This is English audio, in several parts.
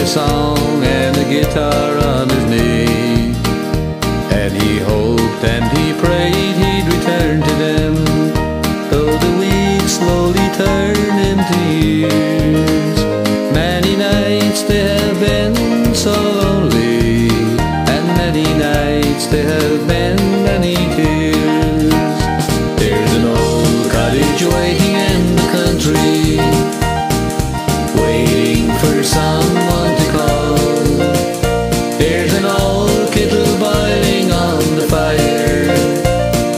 a song and a guitar on his knee, and he hoped and he prayed he'd return to them, though the weeks slowly turn into years. Many nights they have been so lonely, and many nights there have been many tears. There's an old cottage waiting in the country, waiting for someone to call. There's an old kettle boiling on the fire,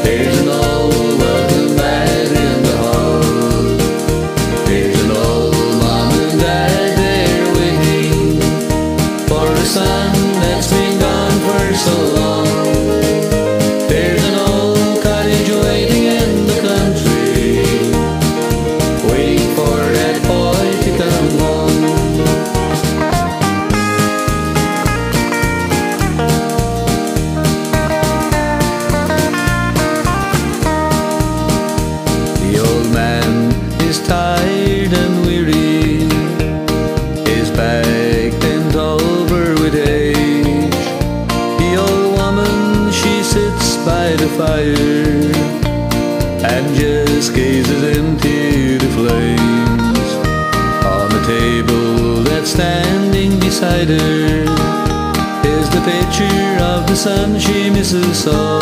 there's an old welcome mat in the hall. There's an old mom and dad there waiting for a son that's been gone for so long. There's an old cottage waiting in the country, waiting for that boy to come home. The old man is tired and weary, his back bent over with age. The old woman, she sits by the fire and just gazes into the flames. On the table that's standing beside her is the picture of the son she misses so,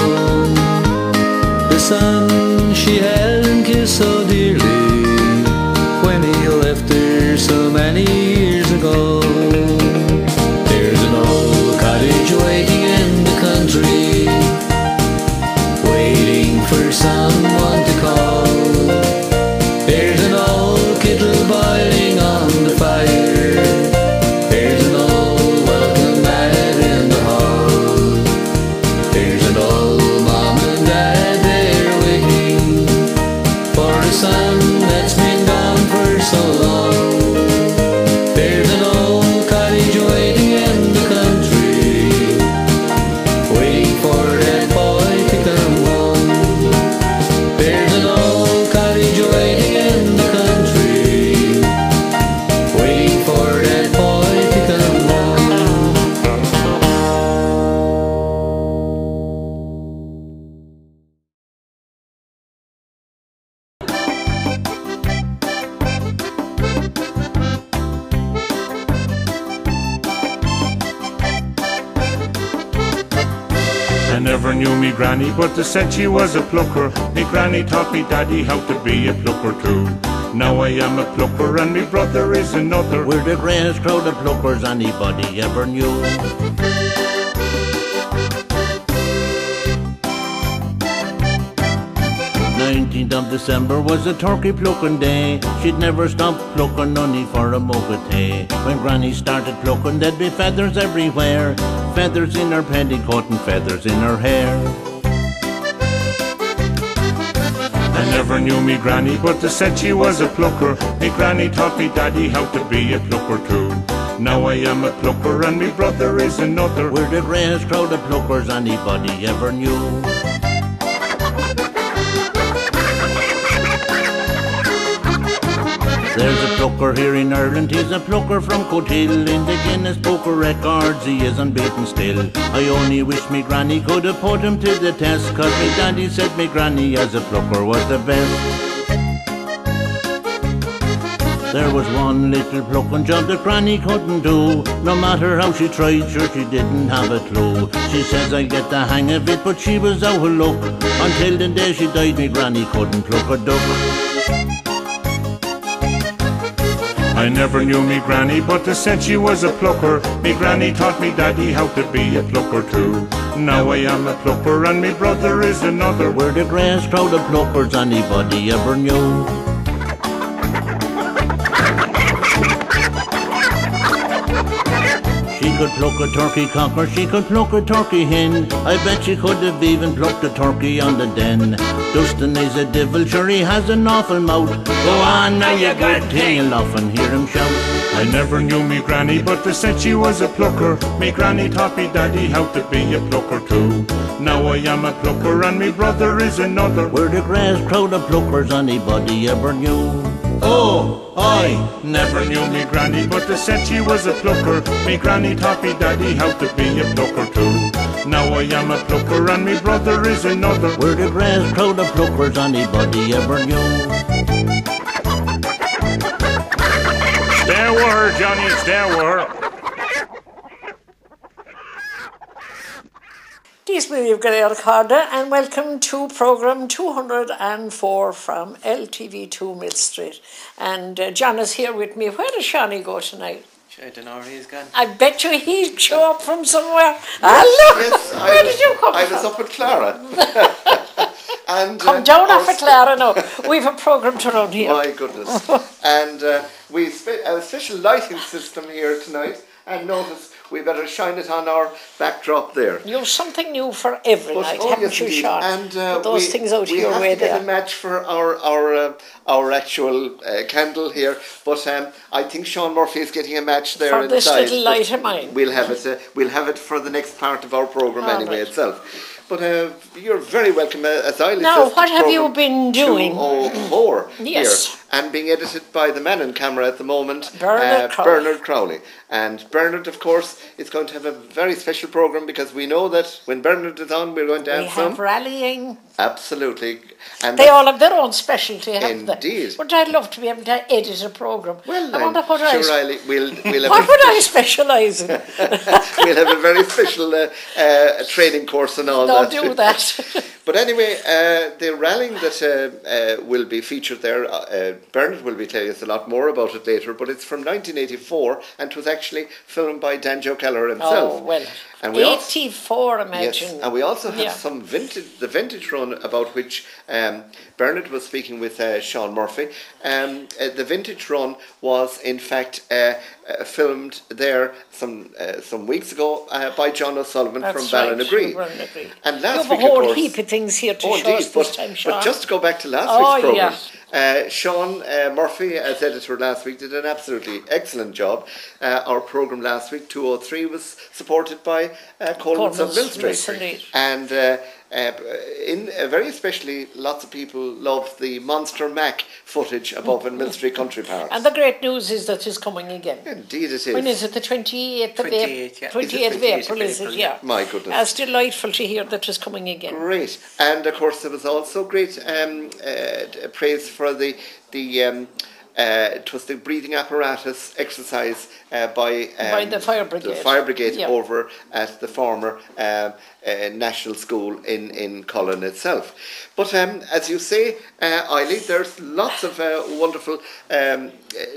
the son she held and kissed so dearly when he left her so many years ago. There's an old cottage waiting in the country, waiting for someone to call. There's an old kettle boiling on the fire, there's an old welcome mat in the hall. There's an old mom and dad there waiting for a son that's been gone for so long. There's an old cottage waiting in the country, waiting for that boy to come home. There's an old cottage waiting in the country, waiting for that boy to come home. I never knew me granny, but they said she was a plucker. Me granny taught me daddy how to be a plucker too. Now I am a plucker and me brother is another. We're the greatest crowd of pluckers anybody ever knew. 19th of December was a turkey plucking day. She'd never stop plucking only for a mug of tea. When Granny started plucking, there'd be feathers everywhere, feathers in her petticoat and feathers in her hair. I never knew me granny, but they said she was a plucker. Me granny taught me daddy how to be a plucker too. Now I am a plucker and me brother is another. We're the greatest crowd of pluckers anybody ever knew. There's a plucker here in Ireland, he's a plucker from Cotil. In the Guinness Book of Records he is unbeaten still. I only wish me granny could have put him to the test, 'cause me daddy said me granny as a plucker was the best. There was one little plucking job that granny couldn't do. No matter how she tried, sure she didn't have a clue. She says I get the hang of it, but she was out of luck. Until the day she died, me granny couldn't pluck a duck. I never knew me granny, but they said she was a plucker. Me granny taught me daddy how to be a plucker too. Now I am a plucker and me brother is another. We're the greatest crowd of pluckers anybody ever knew. She could pluck a turkey cock or she could pluck a turkey hen. I bet she could have even plucked a turkey on the den. Dustin is a devil, sure he has an awful mouth. Go on now you good thing, you'll often hear him shout. I never knew me granny, but they said she was a plucker. Me granny taught me daddy how to be a plucker too. Now I am a plucker and me brother is another. We're the greatest crowd of pluckers anybody ever knew. Oh, I Never knew me granny, but they said she was a plucker. Me granny taught me daddy how to be a plucker too. Now I am a plucker and me brother is another. We're the grass crowd of pluckers anybody ever knew. Stay with her, Johnny, stay with her. Díosmíomh go leor and welcome to programme 204 from LTV2 Millstreet. And John is here with me. Where does Shawnee go tonight? I don't know where he's gone. I bet you he'd show up from somewhere. Yes, Where did you come from? I was up at Clara. And, come down off at Clara now. We've a programme to run here. My goodness. And we have a special lighting system here tonight. And notice we better shine it on our backdrop there. You've something new for every night, haven't you, Sean? And put those things out your way we have to there. get a match for our actual candle here, but I think Sean Murphy is getting a match there for inside. this little light of mine. We'll have it for the next part of our programme anyway itself. But you're very welcome as I listen. Now, what have you been doing? 204 yes. here, and being edited by the man in camera at the moment, Bernard Crowley. And Bernard, of course, is going to have a very special programme because we know that when Bernard is on, we're going to have some rallying. Absolutely. And they all have their own specialty, haven't indeed. they? But I'd love to be able to edit a programme. Well, I wonder what we'll have what would I specialise in? We'll have a very special training course and all that. Don't do that. But anyway, the rallying that will be featured there, Bernard will be telling us a lot more about it later, but it's from 1984 and it was actually filmed by Danjo Keller himself. Oh, well, and 84, imagine. Yes, and we also have the vintage run about which Bernard was speaking with Sean Murphy. The vintage run was in fact filmed there some weeks ago by John O'Sullivan from Ballinagree. And last week, a whole of course, heap of things here to show us this time, Sean. But just to go back to last week's programme, Sean Murphy, as editor last week, did an absolutely excellent job. Our programme last week, 203, was supported by Coleman.Sean of Millstreet. And very especially, lots of people love the Monster Mac footage above in Millstreet Country Park. And the great news is that it's coming again. Indeed it is. When is it? The 28th of April? 28th of April, is it? Yeah. My goodness. It's delightful to hear that it's coming again. Great. And of course there was also great praise for the it was the breathing apparatus exercise by the fire brigade. The fire brigade over at the former national school in Cullen itself. But as you say, Eilidh, there's lots of wonderful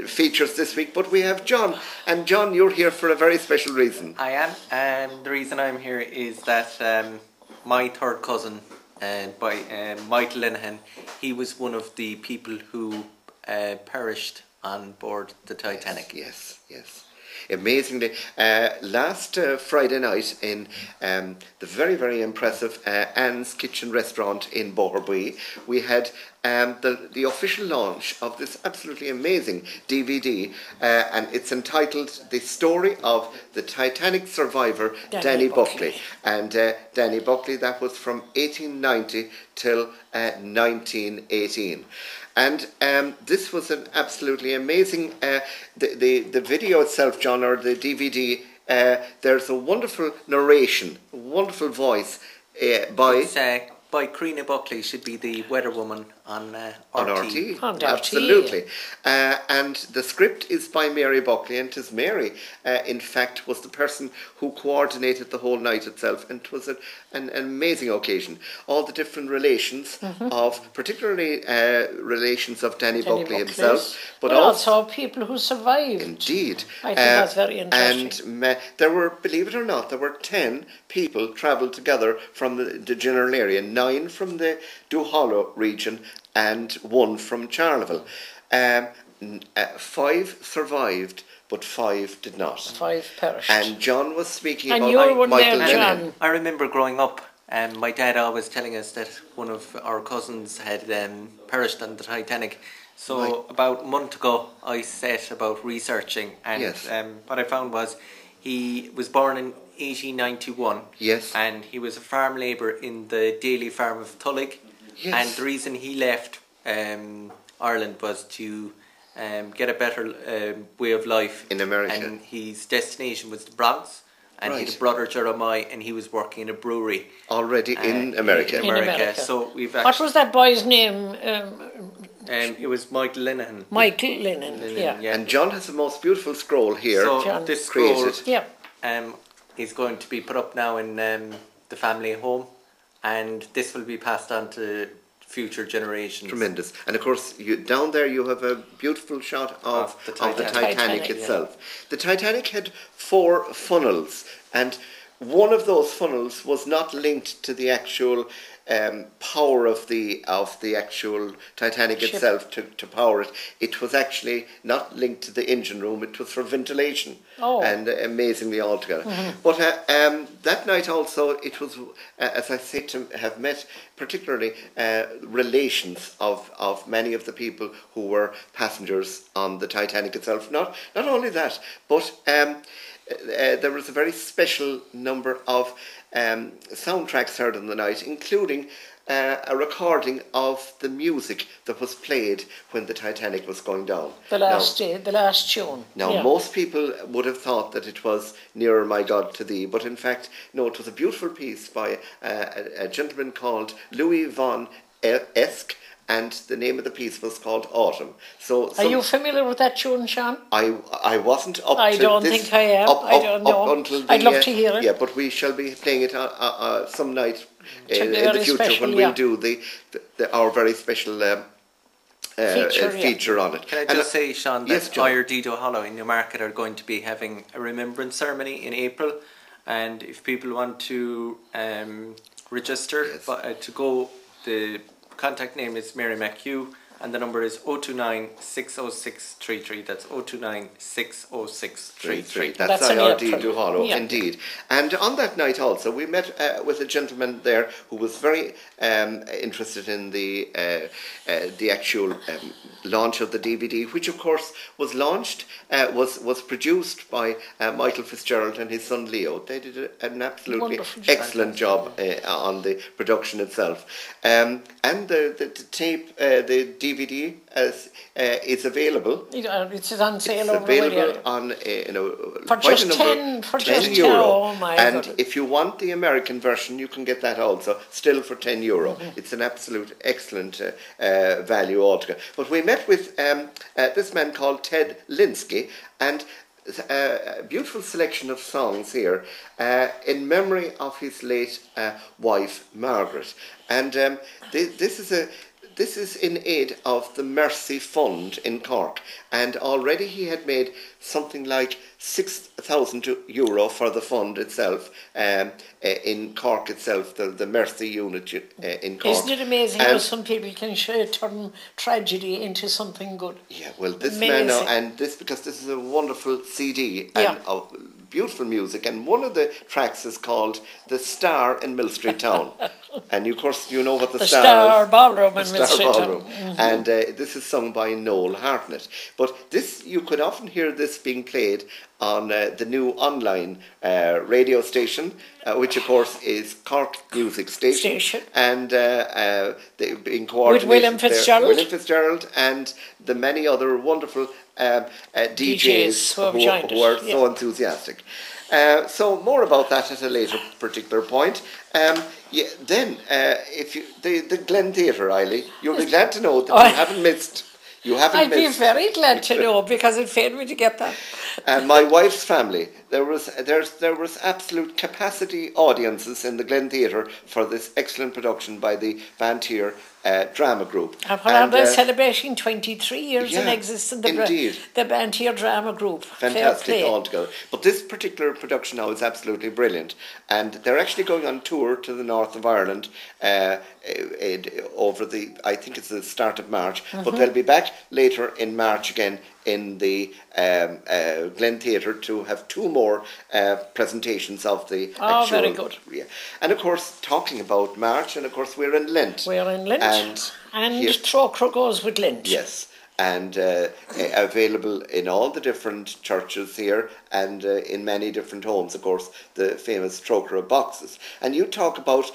features this week. But we have John, and John, you're here for a very special reason. I am, and the reason I'm here is that my third cousin, by Michael Linehan, he was one of the people who perished on board the Titanic. Yes. Amazingly, last Friday night in the very, very impressive Anne's Kitchen restaurant in Boherbue, we had the official launch of this absolutely amazing DVD, and it's entitled The Story of the Titanic Survivor, Danny Buckley. And Danny Buckley, that was from 1890 till 1918. And this was an absolutely amazing, the video itself, John, or the DVD, there's a wonderful narration, a wonderful voice by Creena Buckley, should be the weather woman on RT. Absolutely. And the script is by Mary Buckley, and 'tis Mary, in fact, was the person who coordinated the whole night itself, and it was an amazing occasion. All the different relations of, particularly relations of Danny Buckley himself, but also people who survived. Indeed. I think that's very interesting. And there were, believe it or not, there were 10 people travelled together from the general area, 9 from the Duhallow region and 1 from Charleville. 5 survived, but 5 did not. 5 perished. And John was speaking and about you're one Michael there, John. I remember growing up, my dad always telling us that one of our cousins had perished on the Titanic. So about a month ago, I set about researching, and what I found was he was born in 1891. Yes. And he was a farm labourer in the Daily Farm of Tullig. Yes. And the reason he left Ireland was to get a better way of life in America. And his destination was the Bronx. And he had a brother, Jeremiah, and he was working in a brewery. Already in America. In America. So we've actually, what was that boy's name? It was Michael Linehan. Michael Linehan, yeah. And John has the most beautiful scroll here. So John. this scroll Yeah. is going to be put up now in the family home. And this will be passed on to future generations. Tremendous. And of course, down there you have a beautiful shot of the Titanic itself. Yeah. The Titanic had 4 funnels, and one of those funnels was not linked to the actual power of the actual Titanic ship itself to power it. It was actually not linked to the engine room. It was for ventilation. Oh. And amazingly altogether. Mm-hmm. But that night also, it was, as I say, to have met particularly relations of many of the people who were passengers on the Titanic itself. Not only that, but there was a very special number of soundtracks heard in the night, including a recording of the music that was played when the Titanic was going down. The last tune. Now, most people would have thought that it was Nearer My God to Thee, but in fact, no, it was a beautiful piece by a gentleman called Louis von Esk, and the name of the piece was called Autumn. So, are you familiar with that tune, Sean? I wasn't up I to don't this, think I am. I don't know. Until I'd love to hear it. Yeah, but we shall be playing it some night in the future special, when we'll do our very special feature on it. Can I just say, Sean, that yes, John. Dido Hollow in Newmarket are going to be having a remembrance ceremony in April, and if people want to register to go, the contact name is Mary McHugh, and the number is 029 606 33. That's 029 606 33. That's IRD Du Hollow, indeed. And on that night also, we met with a gentleman there who was very interested in the actual launch of the DVD, which of course was launched, was produced by Michael Fitzgerald and his son Leo. They did an absolutely excellent job on the production itself. And the tape, the DVD is available. It's on sale over the available on for just 10 euro. Oh my and God. if you want the American version, you can get that also, still for €10. Mm-hmm. It's an absolute excellent value altogether. But we met with this man called Ted Linsky, and a beautiful selection of songs here in memory of his late wife Margaret. And this is in aid of the Mercy Fund in Cork, and already he had made something like €6,000 for the fund itself in Cork itself, the Mercy unit in Cork. Isn't it amazing how some people can turn tragedy into something good? Yeah, well, this man now, and because this is a wonderful CD and of beautiful music, and one of the tracks is called The Star in Millstreet Town. And of course you know what the Star is. Ballroom in Millstreet Town. Mm-hmm. And this is sung by Noel Hartnett. But this, you could often hear this being played on the new online radio station, which of course is Cork Music Station. And they've been coordinated with William Fitzgerald. William Fitzgerald and the many other wonderful DJs who are so enthusiastic. So more about that at a later particular point. Then, if you the Glen Theatre, Eiley, you'll be glad to know that you haven't missed. I'd be very glad to know, because it failed me to get that. And my wife's family, there was absolute capacity audiences in the Glen Theatre for this excellent production by the Bantier drama group. And they're celebrating 23 years in existence, the Bantier drama group. Fantastic altogether. But this particular production now is absolutely brilliant, and they're actually going on tour to the north of Ireland over I think it's the start of March, but they'll be back later in March again in the Glen Theatre to have 2 more presentations of the actual... very good. Yeah. And of course, talking about March, and of course we're in Lent. We're in Lent, and Co.Cork goes with Lent. Yes, and available in all the different churches here, and in many different homes, of course, the famous trocar boxes. And you talk about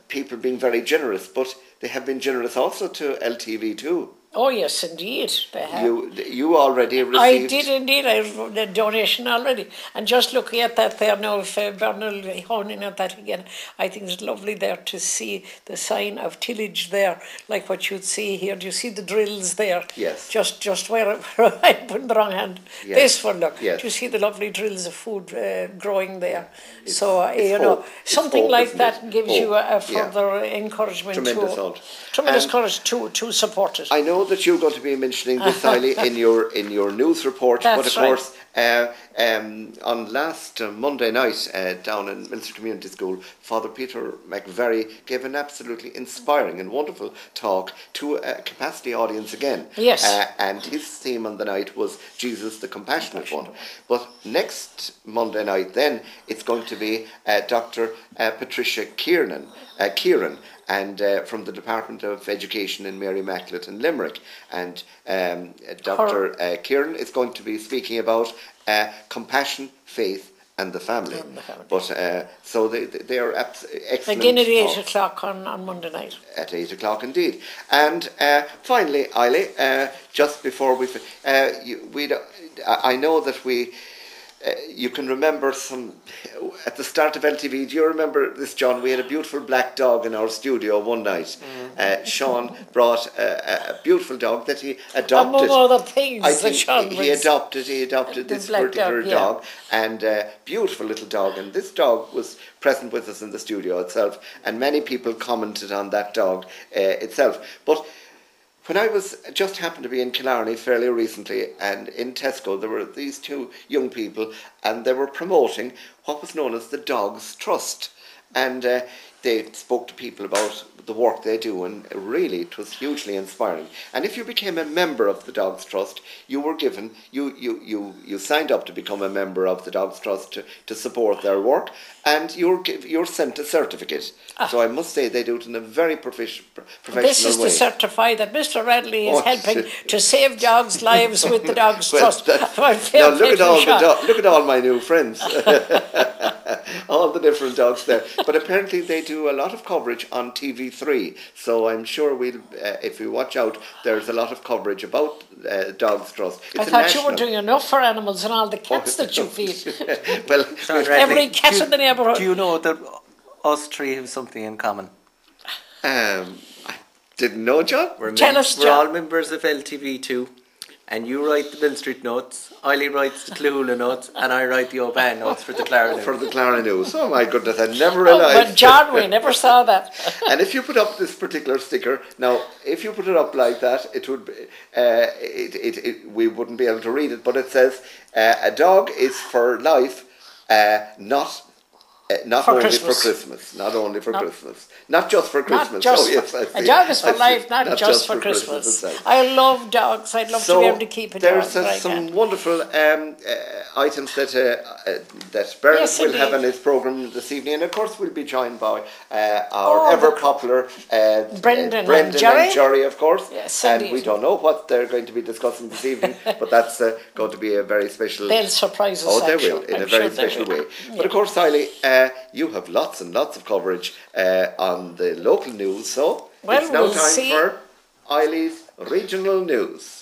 people being very generous, but they have been generous also to LTV2. Oh yes, indeed. They have. You already received. I did indeed. I wrote the donation already, and just looking at that there now, if Bernal honing at that again, I think it's lovely there to see the sign of tillage there, like what you'd see here. Do you see the drills there? Yes. Just where I put in the wrong hand. Yes. This one, look. Yes. Do you see the lovely drills of food growing there? It's, so it's know, something hope, like that gives hope. you a further encouragement. Tremendous courage to support it. I know that you're going to be mentioning this, Eilidh, in your news report. That's but of course, on last Monday night down in Millstreet Community School, Father Peter McVerry gave an absolutely inspiring and wonderful talk to a capacity audience again. Yes. And his theme on the night was Jesus the Compassionate One. But next Monday night then, it's going to be Dr. Patricia Kieran, and from the Department of Education in Mary Immaculate in Limerick. And Dr. Kieran is going to be speaking about compassion, faith and the family. But so they are excellent. Again at 8 o'clock on Monday night. At 8 o'clock indeed. And finally, Eilidh, just before I know that you can remember at the start of LTV. Do you remember this, John? We had a beautiful black dog in our studio one night. Sean brought a beautiful dog that he adopted. Among other things, I think he adopted this particular dog, and beautiful little dog. And this dog was present with us in the studio itself, and many people commented on that dog itself. But when I just happened to be in Killarney fairly recently, and in Tesco, there were these two young people, and they were promoting what was known as the Dogs Trust. And they spoke to people about the work they do, and really it was hugely inspiring. And if you became a member of the Dogs Trust, you were given, you signed up to become a member of the Dogs Trust to support their work, and you're sent a certificate. So I must say they do it in a very professional way. This is to certify that Mr. Radley is helping to save dogs' lives with the Dogs Trust. Now look at all my new friends. All the different dogs there. But apparently they do a lot of coverage on TV3. So I'm sure if we watch out, there's a lot of coverage about Dogs Trust. I thought you were doing enough for animals and all the cats that you feed. Well, every cat in the neighbourhood. Do you know that us three have something in common? I didn't know, John. Tell us, John. We're all members of LTV2. And you write the Millstreet notes, Eilidh writes the Clúla notes, and I write the Oban notes for the Clara News. For the Clara News. Oh my goodness, I never realised. But John, we never saw that. And if you put up this particular sticker, now, if you put it up like that, it would we wouldn't be able to read it, but it says, a dog is for life, not only for Christmas. Not only for Christmas. Not just for Christmas. A dog is for life, not just for Christmas. I love dogs. I'd love to be able to keep a dog. There's some wonderful items that Bernard will have in his programme this evening. And of course we'll be joined by our ever-popular Brendan and Jerry, of course. Yes, and we don't know what they're going to be discussing this evening, but that's going to be a very special... They'll surprise us. Oh, they will, in a very special way. But of course, Eilidh, you have lots and lots of coverage on the local news, so it's now time for Eilidh's regional news.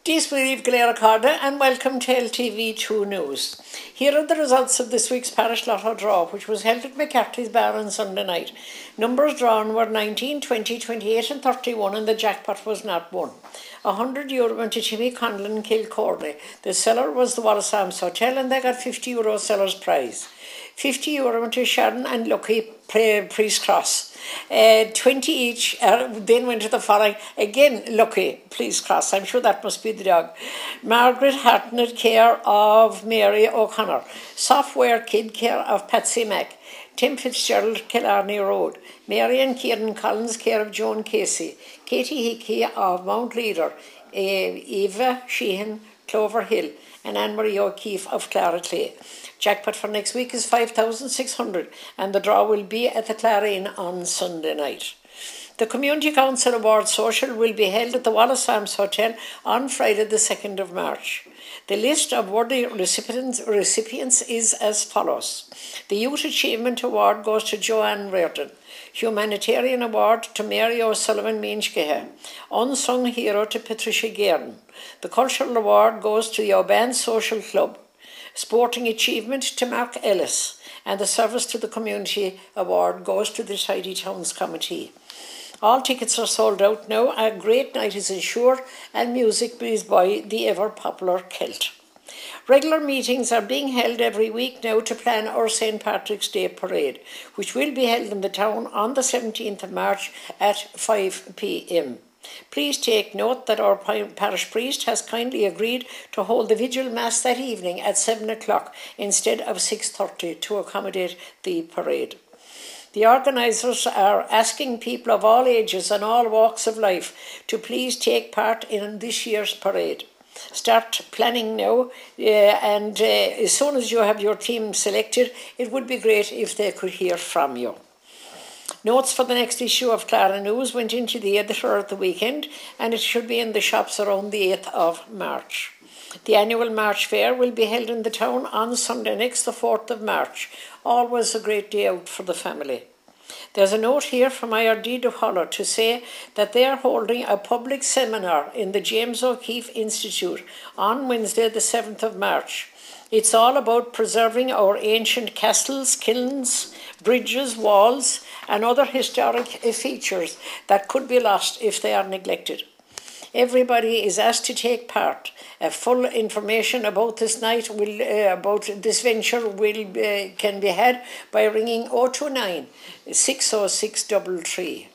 Disbelieve Galera Carda and welcome to LTV2 News. Here are the results of this week's Parish Lotto draw, which was held at McCarthy's Bar on Sunday night. Numbers drawn were 19, 20, 28 and 31 and the jackpot was not won. €100 went to Jimmy Conlon, Kilcorley. The seller was the Wallace Arms Hotel and they got €50 seller's prize. €50 went to Sharon and Lucky Priest Cross. 20 each then went to the following, again Lucky Priest Cross, I'm sure that must be the dog. Margaret Hartnett, care of Mary O'Connor. Software Kid, care of Patsy Mack. Tim Fitzgerald, Killarney Road. Mary and Kieran Collins, care of Joan Casey. Katie Hickey of Mount Leader. Eva Sheehan, Clover Hill. And Anne-Marie O'Keefe of Clara Clay. Jackpot for next week is 5,600 and the draw will be at the Clarine on Sunday night. The Community Council Award Social will be held at the Wallace Arms Hotel on Friday the 2nd of March. The list of worthy recipients is as follows. The Youth Achievement Award goes to Joanne Reardon. Humanitarian Award to Mary O'Sullivan Minchkehe. Unsung Hero to Patricia Guerin. The Cultural Award goes to the Oban Social Club. Sporting Achievement to Mark Ellis. And the Service to the Community Award goes to the Tidy Towns Committee. All tickets are sold out now. A great night is ensured and music is by the ever-popular Celt. Regular meetings are being held every week now to plan our St. Patrick's Day Parade, which will be held in the town on the 17th of March at 5 p.m. Please take note that our parish priest has kindly agreed to hold the vigil mass that evening at 7 o'clock instead of 6:30 to accommodate the parade. The organisers are asking people of all ages and all walks of life to please take part in this year's parade. Start planning now, and as soon as you have your team selected, it would be great if they could hear from you. Notes for the next issue of Clara News went into the editor at the weekend, and it should be in the shops around the 8th of March. The annual March Fair will be held in the town on Sunday next, the 4th of March. Always a great day out for the family. There's a note here from IRD de Hollow to say that they are holding a public seminar in the James O'Keefe Institute on Wednesday, the 7th of March. It's all about preserving our ancient castles, kilns, bridges, walls, and other historic features that could be lost if they are neglected. Everybody is asked to take part. Full information about this night about this venture can be had by ringing 029 606 33.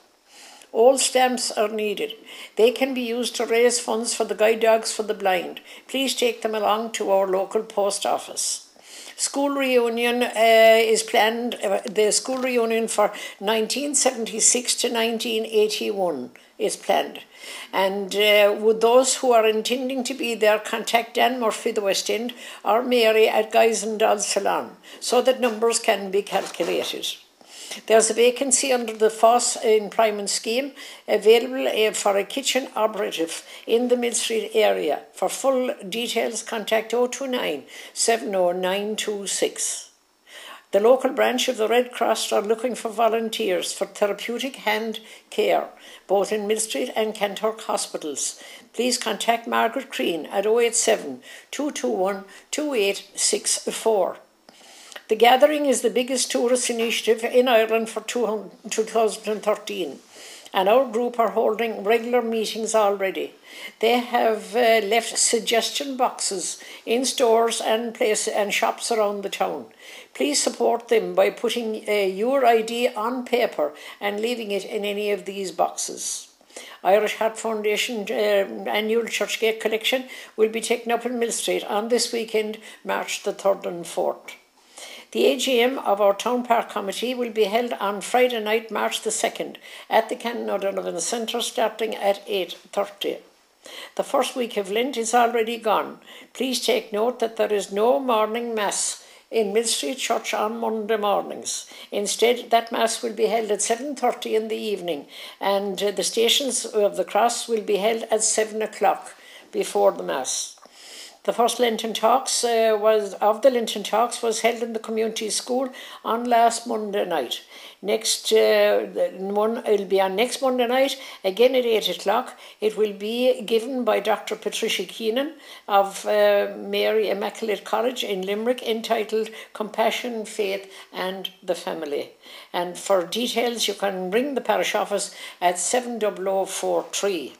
All stamps are needed. They can be used to raise funds for the guide dogs for the blind. Please take them along to our local post office. School reunion is planned. The school reunion for 1976 to 1981 is planned. And would those who are intending to be there contact Dan Murphy, the West End, or Mary at Guys and Dolls Salon, so that numbers can be calculated. There's a vacancy under the FOSS employment scheme available for a kitchen operative in the Millstreet area. For full details, contact 029 70926. The local branch of the Red Cross are looking for volunteers for therapeutic hand care, both in Millstreet and Co.Cork hospitals. Please contact Margaret Crean at 087 221 2864. The gathering is the biggest tourist initiative in Ireland for 2013, and our group are holding regular meetings already. They have left suggestion boxes in stores and shops around the town. Please support them by putting your ID on paper and leaving it in any of these boxes. Irish Heart Foundation annual Churchgate collection will be taken up in Millstreet on this weekend, March the 3rd and 4th. The AGM of our Town Park Committee will be held on Friday night, March the 2nd, at the Canon O'Donovan Centre, starting at 8:30. The first week of Lent is already gone. Please take note that there is no morning mass in Millstreet Church on Monday mornings. Instead, that mass will be held at 7:30 in the evening, and the Stations of the Cross will be held at 7 o'clock before the mass. The first Lenten Talks was held in the community school on last Monday night. Next one will be on next Monday night, again at 8 o'clock. It will be given by Dr. Patricia Keenan of Mary Immaculate College in Limerick, entitled Compassion, Faith and the Family. And for details, you can ring the parish office at 70043.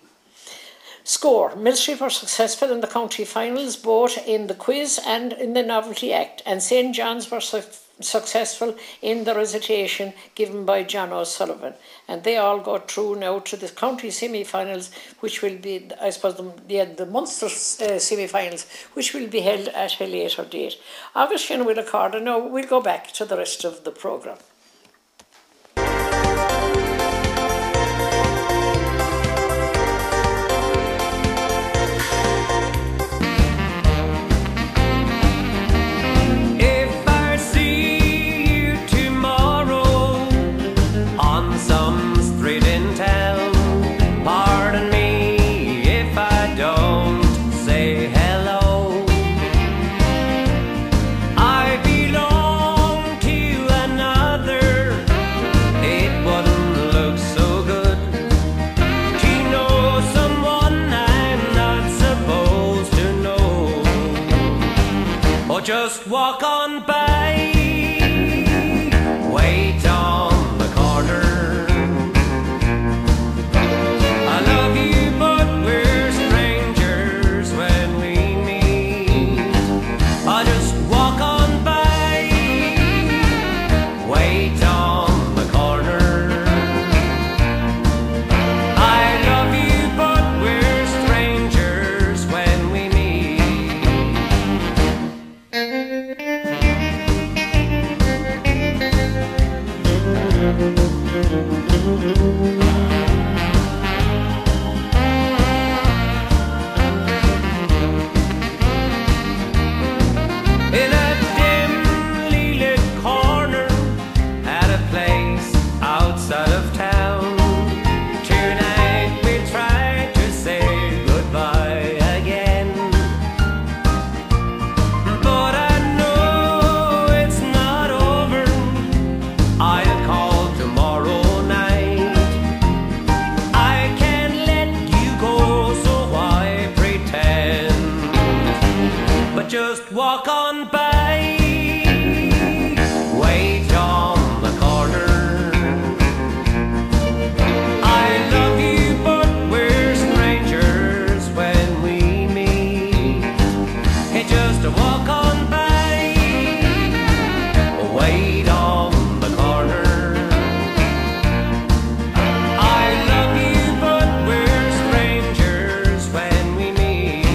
Score. Millstreet were successful in the county finals, both in the quiz and in the novelty act, and St. John's were successful in the recitation given by John O'Sullivan. And they all go through now to the county semi-finals, which will be, I suppose, the Munster semi-finals, which will be held at a later date. August will accord, and now we'll go back to the rest of the programme. Some street in town. just walk on by, wait on the corner. I love you, but we're strangers when we meet. I just walk on by, wait on the corner. I love you, but we're strangers when we meet. In a dimly lit corner at a place outside of town, tonight we try to say goodbye again. But I know it's not over. I'll call tomorrow night. I can't let you go, so why pretend? But just walk on by, wait on the corner. I love you, but we're strangers when we meet. Hey, just walk on by, wait on the corner. I love you, but we're strangers when we meet.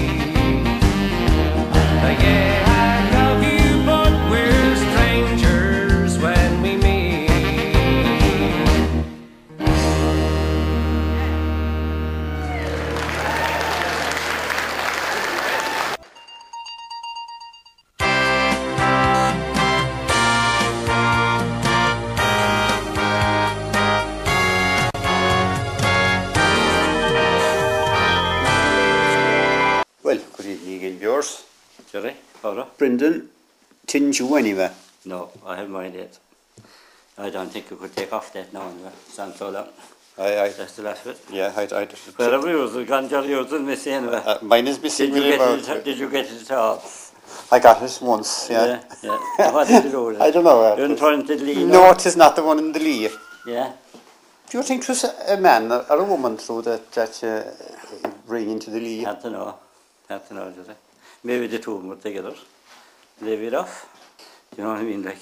Yeah, I love you, but we're strangers when we meet. Well, good evening again, viewers. Jerry, Paula? Brendan, didn't you anyway? No, I have mine yet. I don't think you could take off that now anyway. Stand so long. Aye. That's the last of it. Yeah, I Wherever yours has gone, Jerry, yours is missing anyway. mine is missing. Did you get it at all? I got it once, yeah. Yeah. What did you do with it? I don't know. You didn't turn it to the Lee? No, it is not the one in the Lee. Yeah. Do you think it was a man or a woman through that ring into the Lee? Had to know, Jerry. Maybe the two of them were together. Leave it off. You know what I mean? Like.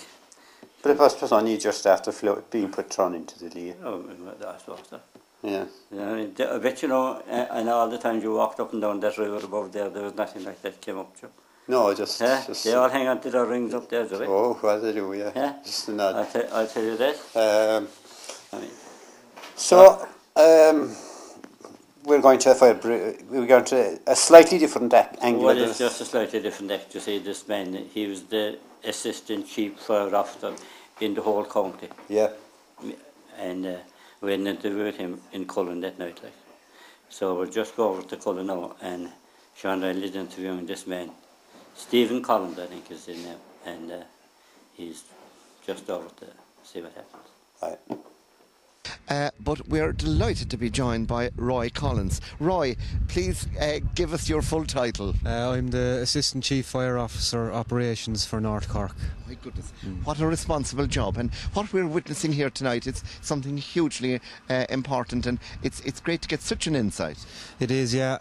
But it was only just after being put thrown into the Lee. Oh, I suppose so. Yeah. Yeah, I bet you know, and all the times you walked up and down that river above there was nothing like that came up to you. No, just... They all hang on to their rings up there, Jerry. Oh, what they do, yeah. Yeah. Just a nod. I'll tell you that. I mean, so, we're going to a slightly different angle. Well, it's just a slightly different act. You see, this man, he was the assistant chief fire officer in the whole county. Yeah. And we had an interview with him in Cullen that night. Like. So we'll just go over to Cullen now, and Sean Riley is interviewing this man. Stephen Collins, I think is his name, and he's just over to see what happens. Right. But we're delighted to be joined by Roy Collins. Roy, please give us your full title. I'm the Assistant Chief Fire Officer Operations for North Cork. My goodness, what a responsible job. And what we're witnessing here tonight is something hugely important, and it's great to get such an insight. It is, yeah.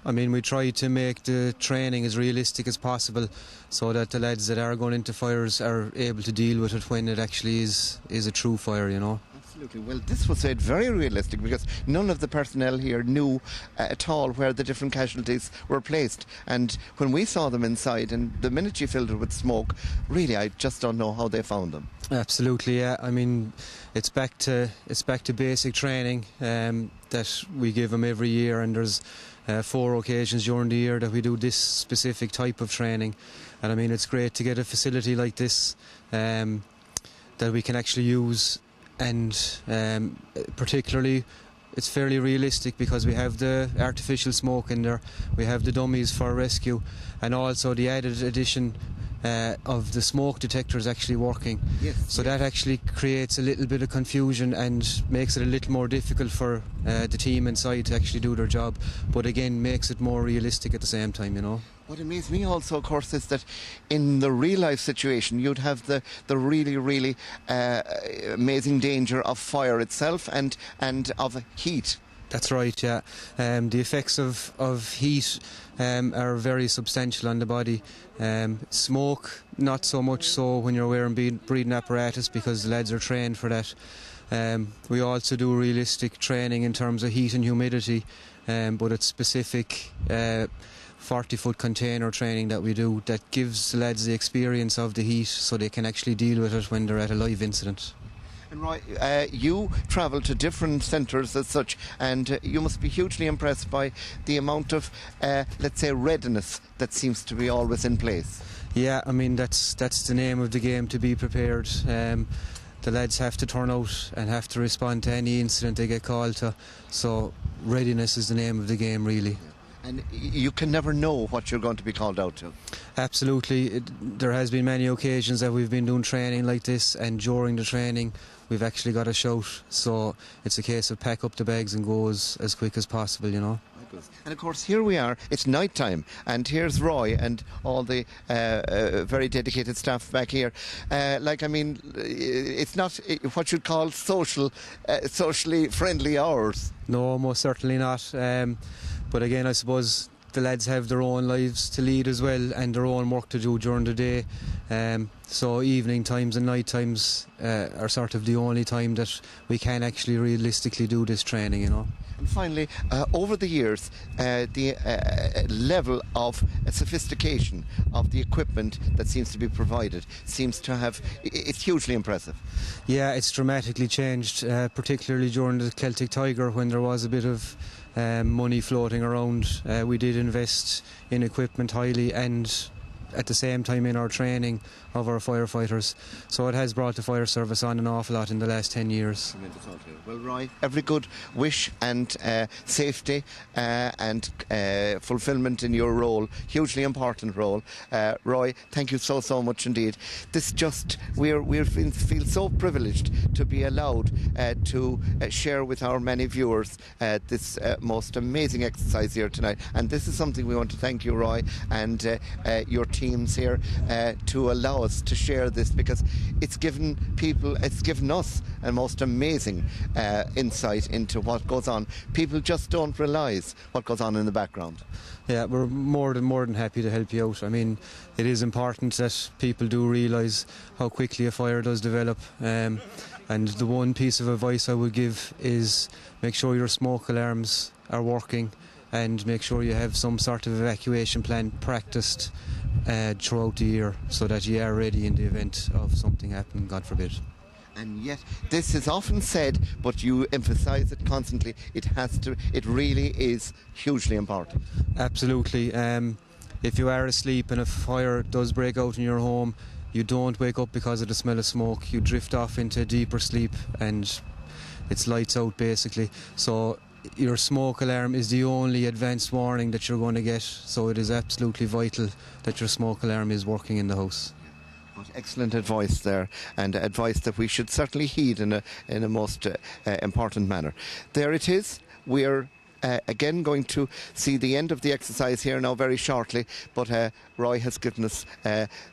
I mean, we try to make the training as realistic as possible so that the lads that are going into fires are able to deal with it when it actually is a true fire, you know. Absolutely. Well, this was made very realistic because none of the personnel here knew at all where the different casualties were placed. And when we saw them inside, and the minute you filled it with smoke, really, I just don't know how they found them. Absolutely, yeah. I mean, it's back to basic training that we give them every year, and there's 4 occasions during the year that we do this specific type of training. And I mean, it's great to get a facility like this that we can actually use. And particularly it's fairly realistic because we have the artificial smoke in there, we have the dummies for rescue, and also the added addition of the smoke detectors actually working. Yes, so that actually creates a little bit of confusion and makes it a little more difficult for the team inside to actually do their job, but again makes it more realistic at the same time, you know. What amazed me also, of course, is that in the real life situation you'd have the really amazing danger of fire itself and of heat. That's right, yeah. The effects of heat are very substantial on the body. Smoke, not so much so when you're wearing breathing apparatus, because the lads are trained for that. We also do realistic training in terms of heat and humidity, but it's specific 40-foot container training that we do that gives the lads the experience of the heat so they can actually deal with it when they're at a live incident. And Roy, you travel to different centres as such, and you must be hugely impressed by the amount of, let's say, readiness that seems to be always in place. Yeah, I mean, that's the name of the game, to be prepared. The lads have to turn out and have to respond to any incident they get called to, so readiness is the name of the game, really. And you can never know what you're going to be called out to. Absolutely. There has been many occasions that we've been doing training like this, and during the training we've actually got a shout, so it's a case of pack up the bags and go as quick as possible, you know. And of course here we are, it's night time, and here's Roy and all the very dedicated staff back here. It's not what you'd call socially friendly hours. No, most certainly not. But again, I suppose the lads have their own lives to lead as well, and their own work to do during the day. So evening times and night times are sort of the only time that we can actually realistically do this training, you know. And finally, over the years, the level of sophistication of the equipment that seems to be provided seems to have, it's hugely impressive. Yeah, it's dramatically changed, particularly during the Celtic Tiger, when there was a bit of money floating around. We did invest in equipment highly, and at the same time in our training of our firefighters. So it has brought the fire service on an awful lot in the last 10 years. Well, Roy, every good wish and safety and fulfilment in your role, hugely important role. Roy, thank you so much indeed. This just, we feel so privileged to be allowed to share with our many viewers this most amazing exercise here tonight. And this is something we want to thank you, Roy, and your teams here to allow us to share this, because it's given us a most amazing insight into what goes on. People just don't realise what goes on in the background. Yeah, we're more than happy to help you out. I mean, it is important that people do realise how quickly a fire does develop. And the one piece of advice I would give is make sure your smoke alarms are working, and make sure you have some sort of evacuation plan practiced throughout the year, so that you are ready in the event of something happening, God forbid. And yet, this is often said, but you emphasise it constantly. It really is hugely important. Absolutely. If you are asleep and a fire does break out in your home, you don't wake up because of the smell of smoke. You drift off into a deeper sleep, and it's lights out basically. So your smoke alarm is the only advanced warning that you're going to get, so it is absolutely vital that your smoke alarm is working in the house. Excellent advice there, and advice that we should certainly heed in a most important manner. There it is. We're again going to see the end of the exercise here now very shortly, but Roy has given us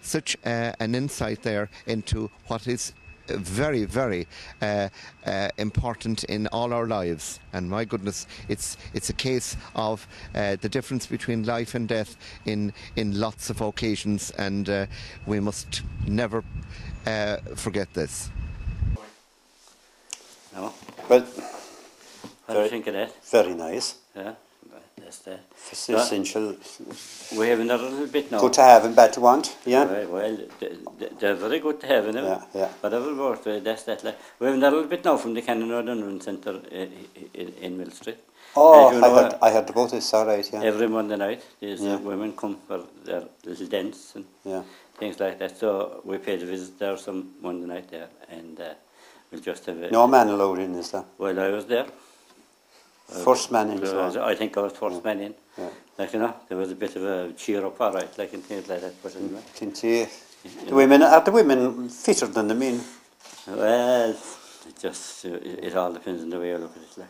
such an insight there into what is very important in all our lives. And my goodness, it's a case of the difference between life and death in lots of occasions, and we must never forget this. No, but What do you think of that? Very nice. Yeah, that's that. It's essential. We have another little bit now. Good to have and bad to want, yeah. Well, they're very good to have, you know. Yeah. Whatever works, that's that. Like, we have another little bit now from the Cannon Northern Centre in Millstreet. Oh, I heard about this, all right, yeah. Every Monday night, these women come for their little dance and things like that. So we paid a visit there some Monday night there, and we'll just have a... No man allowed in, is there? Well, I was there. First man in, so. I think I was first man in. Like, you know, there was a bit of a cheer up, all right, like, and things like that. But anyway. Are the women fitter than the men? Well, it all depends on the way you look at it, like.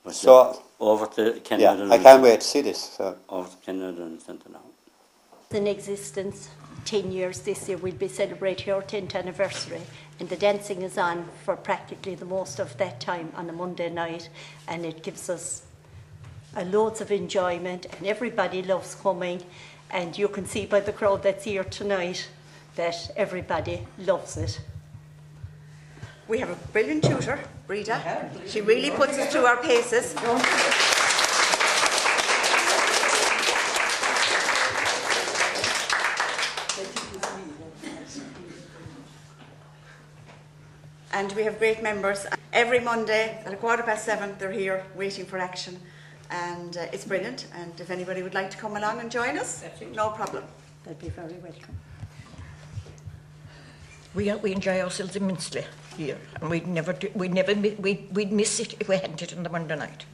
But So, over to Canada. I can't wait to see this. So. Over to Canada and Santa now. In existence, 10 years this year, we'll be celebrating our 10th anniversary, and the dancing is on for practically the most of that time on a Monday night, and it gives us loads of enjoyment, and everybody loves coming, and you can see by the crowd that's here tonight that everybody loves it. We have a brilliant tutor, Rita. She really puts us through our paces. And we have great members. Every Monday at 7:15 they're here waiting for action, and it's brilliant. And if anybody would like to come along and join us, no problem. They'd be very welcome. We enjoy ourselves immensely here, and we'd miss it if we hadn't it on the Monday night.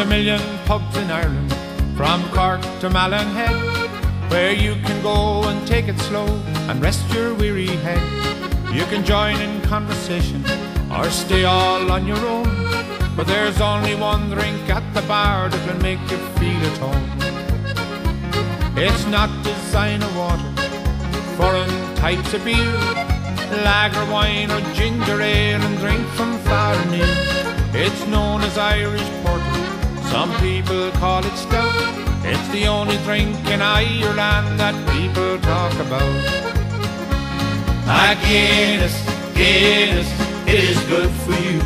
a million pubs in Ireland, from Cork to Mallinhead, where you can go and take it slow and rest your weary head. You can join in conversation or stay all on your own, but there's only one drink at the bar that will make you feel at home. It's not designer water, foreign types of beer, lager wine or ginger ale and drink from far and near. It's known as Irish porter, some people call it stout. It's the only drink in Ireland that people talk about. A Guinness, Guinness, it is good for you.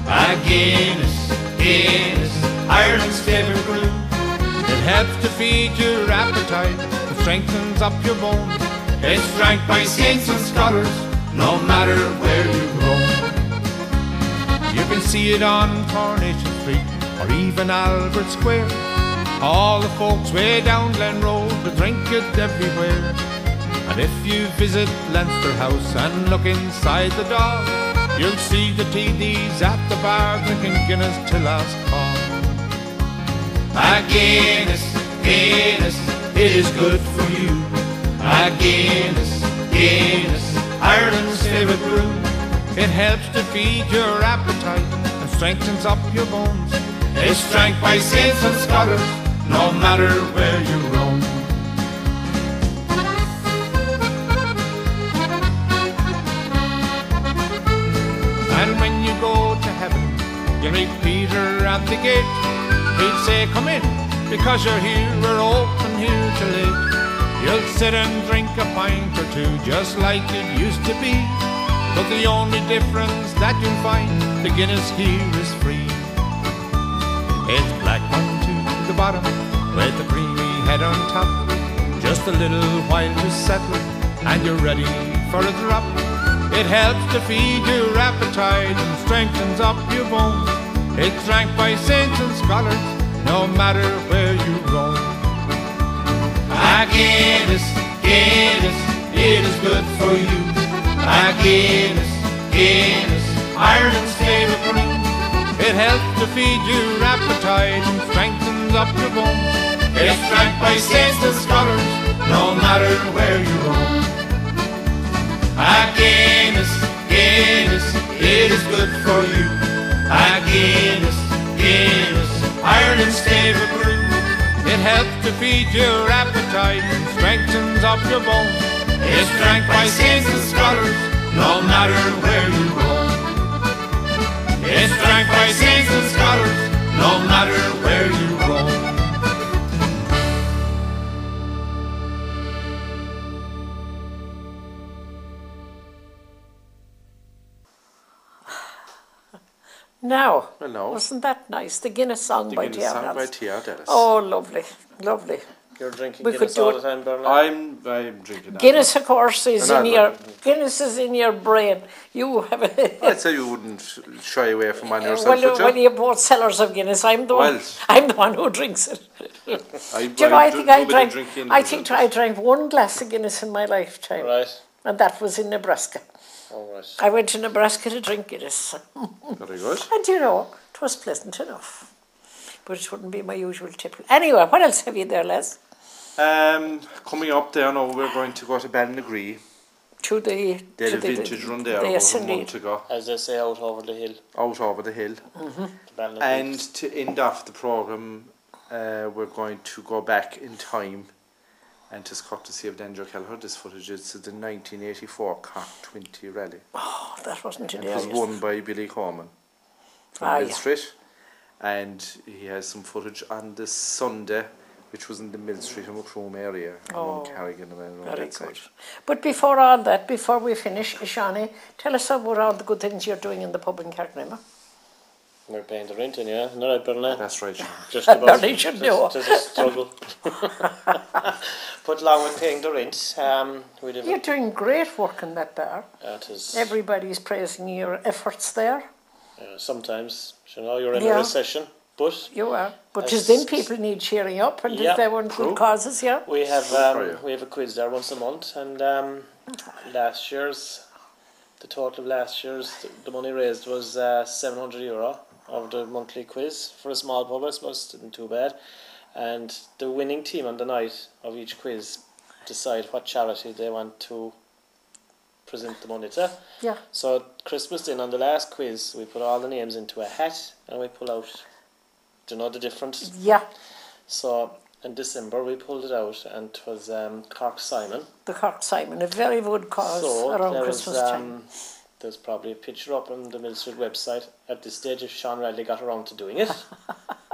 A Guinness, Guinness, Ireland's favourite brew. It helps to feed your appetite, it strengthens up your bones. It's drank by saints and scholars, no matter where you roam. You can see it on Coronation Street or even Albert Square. All the folks way down Glen Road will drink it everywhere. And if you visit Leinster House and look inside the door, you'll see the TDs at the bar drinking Guinness till last call. A Guinness, Guinness, it is good for you. A Guinness, Guinness, Ireland's favourite brew. It helps to feed your appetite and strengthens up your bones. It's drank by saints and scholars, no matter where you roam. And when you go to heaven, you'll meet Peter at the gate. He'll say, come in, because you're here, we're open here till late. You'll sit and drink a pint or two, just like it used to be. But the only difference that you'll find, the Guinness here is free. It's black one to the bottom, with the creamy head on top. Just a little while to settle, and you're ready for a drop. It helps to feed your appetite and strengthens up your bones. It's drank by saints and scholars, no matter where you roam. A Guinness, Guinness, it is good for you. A Guinness, Guinness, Ireland's favourite brew. It helps to feed your appetite and strengthens up your bones. It's drank by saints and scholars, no matter where you roam. A Guinness, Guinness, it is good for you. A Guinness, Guinness, Ireland's favourite brew. It helps to feed your appetite and strengthens up your bones. It's drank by saints and scholars, no matter where you roam. It's drank by saints and scholars, no matter where you roam. Now, hello. Wasn't that nice? The Guinness song by T.R. Dennis. Oh, lovely, lovely. You're drinking We Guinness could do all it. the time, Bernard? I'm drinking that. Guinness, of course, is in Bernard, your Guinness is in your brain. You have a. I'd say you wouldn't shy away from one yourself, would you? Well, you're both sellers of Guinness. I'm the one. Well. I'm the one who drinks it. I think I drank one glass of Guinness in my lifetime. Right. And that was in Nebraska. All right. I went to Nebraska to drink Guinness. Very good. And you know, it was pleasant enough. But it wouldn't be my usual tip. Anyway, what else have you there, Les? Coming up there now, we're going to go to Ballinaglee. To the vintage run there yes, about a indeed. month ago. As they say, out over the hill. Out over the hill. Mm-hmm. And to end off the programme, we're going to go back in time, and to courtesy of Daniel Kelleher, this footage is the 1984 Cork 20 rally. Oh, that wasn't today. It was won by Billy Coleman from Millstreet, and he has some footage on this Sunday, which was in the Millstreet and Macroom area, around Carrigan and around very that side. good. But before all that, before we finish, Shawnee, tell us about all the good things you're doing in the pub in Carrigan. We're paying the rent in, yeah? No, right, Bernard? That's right. Just about. Bernard should know. Just a struggle. But along with paying the rent, you're doing great work in that bar. That is. Everybody's praising your efforts there. Sometimes, you know, you're in a recession, but you are. But just then people need cheering up, and if they weren't good causes, we have a quiz there once a month, and the total of last year's the money raised was €700. of the monthly quiz. For a small pub, I suppose, it isn't too bad. And the winning team on the night of each quiz decide what charity they want to present the money to. Yeah. So Christmas Day, on the last quiz, we put all the names into a hat and we pull out, do you know the difference? Yeah. So in December we pulled it out and it was Cork Simon. The Cork Simon, a very good cause around Christmas time. There's probably a picture up on the Millstreet website at this stage if Sean Radley got around to doing it.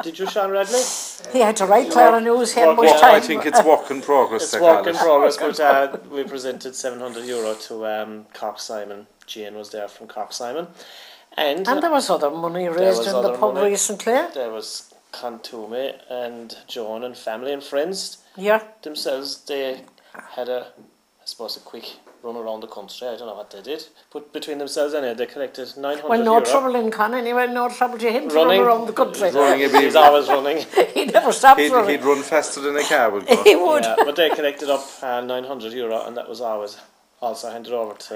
Did you, Sean Radley? He had to write Clara News, he had much time. I think it's work in progress. It's work in progress, but we presented €700 to Cork Simon. Jane was there from Cork Simon. And there was other money raised in the pub recently. There was Contume and Joan and family and friends. Yeah. Themselves, they had I suppose, a quick run around the country. I don't know what they did. But between themselves, anyway, they collected €900. Well, no trouble in Con anyway, no trouble to him to run around the country. He's always running. He never stops running. He'd run faster than a car would go. He would. Yeah, but they collected up €900 and that was always also handed over to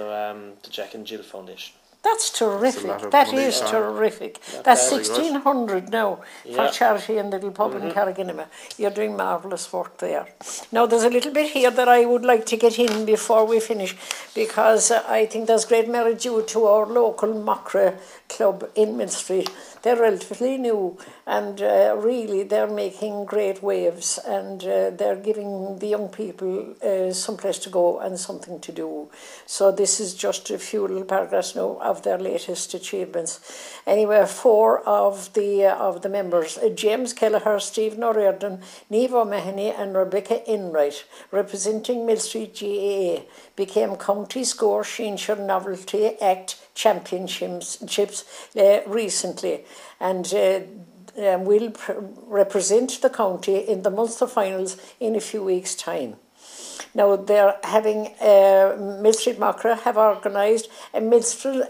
the Jack and Jill Foundation. That's terrific. That is terrific. That's 1,600 now for charity in Little Pub in Carriganima. You're doing marvellous work there. Now, there's a little bit here that I would like to get in before we finish, because I think there's great merit due to our local Macra club in Millstreet. They're relatively new and really they're making great waves, and they're giving the young people some place to go and something to do. So this is just a few little paragraphs now of their latest achievements. Anyway, 4 of the members, James Kelleher, Stephen O'Riordan, Niamh O'Mahony and Rebecca Enright, representing Millstreet GAA, became County Score Sheenshire Novelty Act Championships recently, and will represent the county in the Munster finals in a few weeks' time. Now they're having Millstreet Macra have organised a Millstreet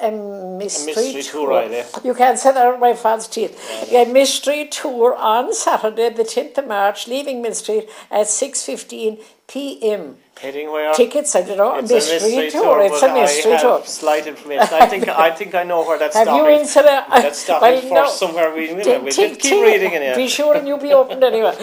tour. Right, You can't say that with my father's teeth. A Millstreet tour on Saturday, the 10th of March, leaving Millstreet at 6:15 p.m. Heading where? Tickets, I don't know. It's a mystery tour. It's a mystery tour. Slight information. I think I know where that's stopping. Have you into the? That's stopping first somewhere. We keep reading in here. Be sure and you'll be opened anyway.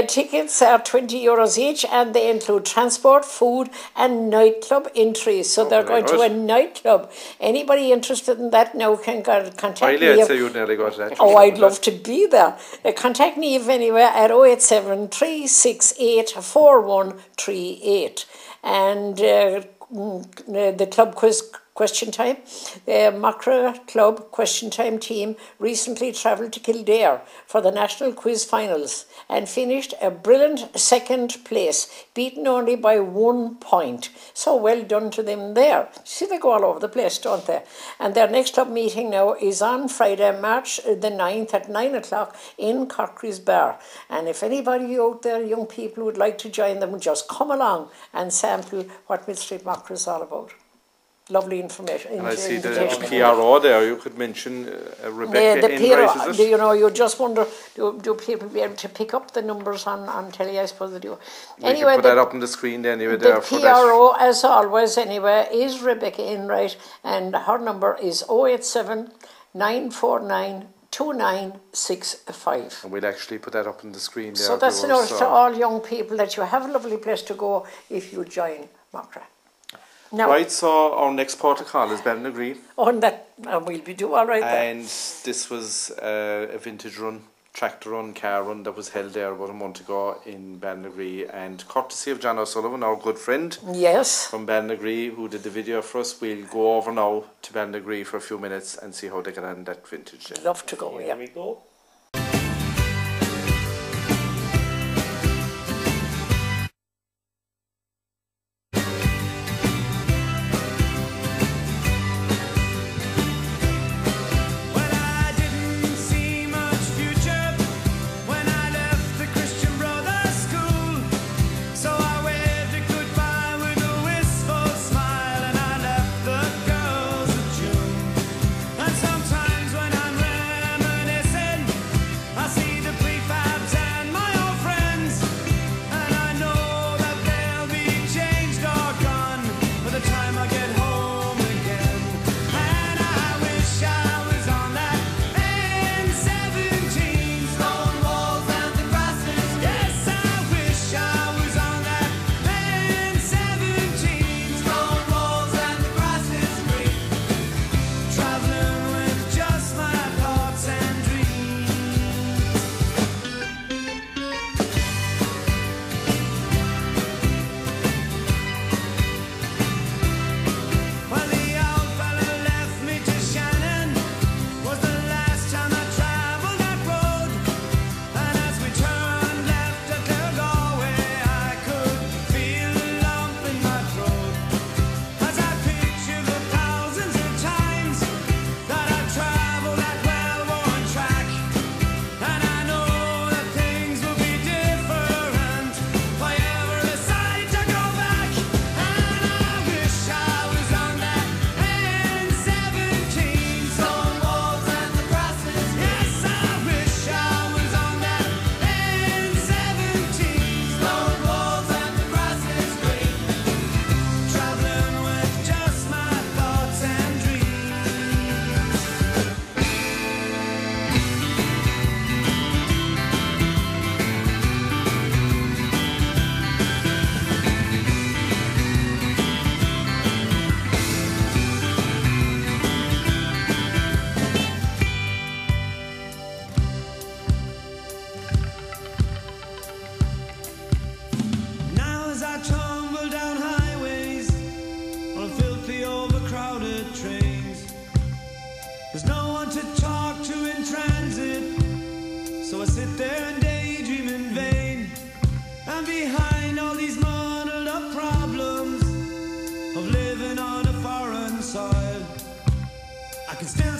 Tickets are €20 each, and they include transport, food, and nightclub entries. So they're going to a nightclub. Anybody interested in that now can contact me. I'd say you'd nearly go to that. Oh, I'd love to be there. Contact me anyway at 087 368 4138. And the club quiz question time. The Macra Club question time team recently travelled to Kildare for the national quiz finals and finished a brilliant second place, beaten only by 1 point. So well done to them there. See, they go all over the place, don't they? And their next club meeting now is on Friday, March the 9th at 9 o'clock in Corkery's Bar. And if anybody out there, young people, would like to join them, just come along and sample what Millstreet Macra is all about. Lovely information. And I see the PRO there. You could mention Rebecca Enright, is it? You know, you just wonder, do people be able to pick up the numbers on telly? I suppose they do. Anyway, we can put that up on the screen anyway. The PRO, as always, anyway, is Rebecca Enright, and her number is 087 949 2965. And we'll actually put that up on the screen there. So that's a note to all young people that you have a lovely place to go if you join Macra. Now, right, so our next port of call is Ballinagree. On that, we'll be doing all right there. And this was a vintage run, tractor run, car run that was held there about a month ago in Ballinagree. And courtesy of John O'Sullivan, our good friend from Ballinagree, who did the video for us, we'll go over now to Ballinagree for a few minutes and see how they get on that vintage day. Love to go, Here we go. Sometimes when I'm reminiscing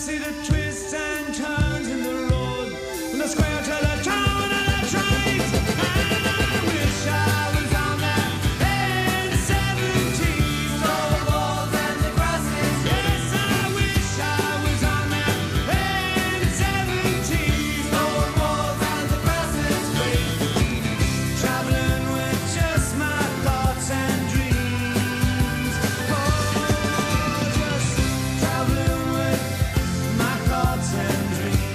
see the twists and turns in the road, from the square to the town and the trades. And I wish I was on that N17. Stone walls and the crosses. Yes, I wish I was on that N17. Stone walls and the crosses. Traveling with just my thoughts and dreams. Oh, just traveling with my thoughts and dreams.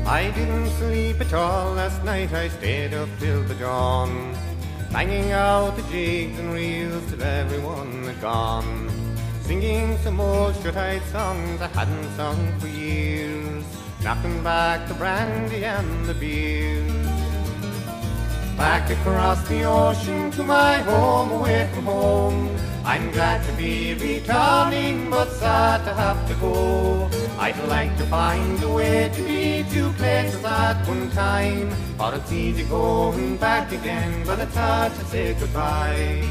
I didn't sleep at all last night, I stayed up till the dawn, banging out the jigs and reels till everyone had gone, singing some old shut-eyed songs I hadn't sung for years, knocking back the brandy and the beer. Back across the ocean to my home, away from home, I'm glad to be returning, but sad to have to go. I'd like to find a way to be two places at one time, for it's easy going back again, but it's hard to say goodbye.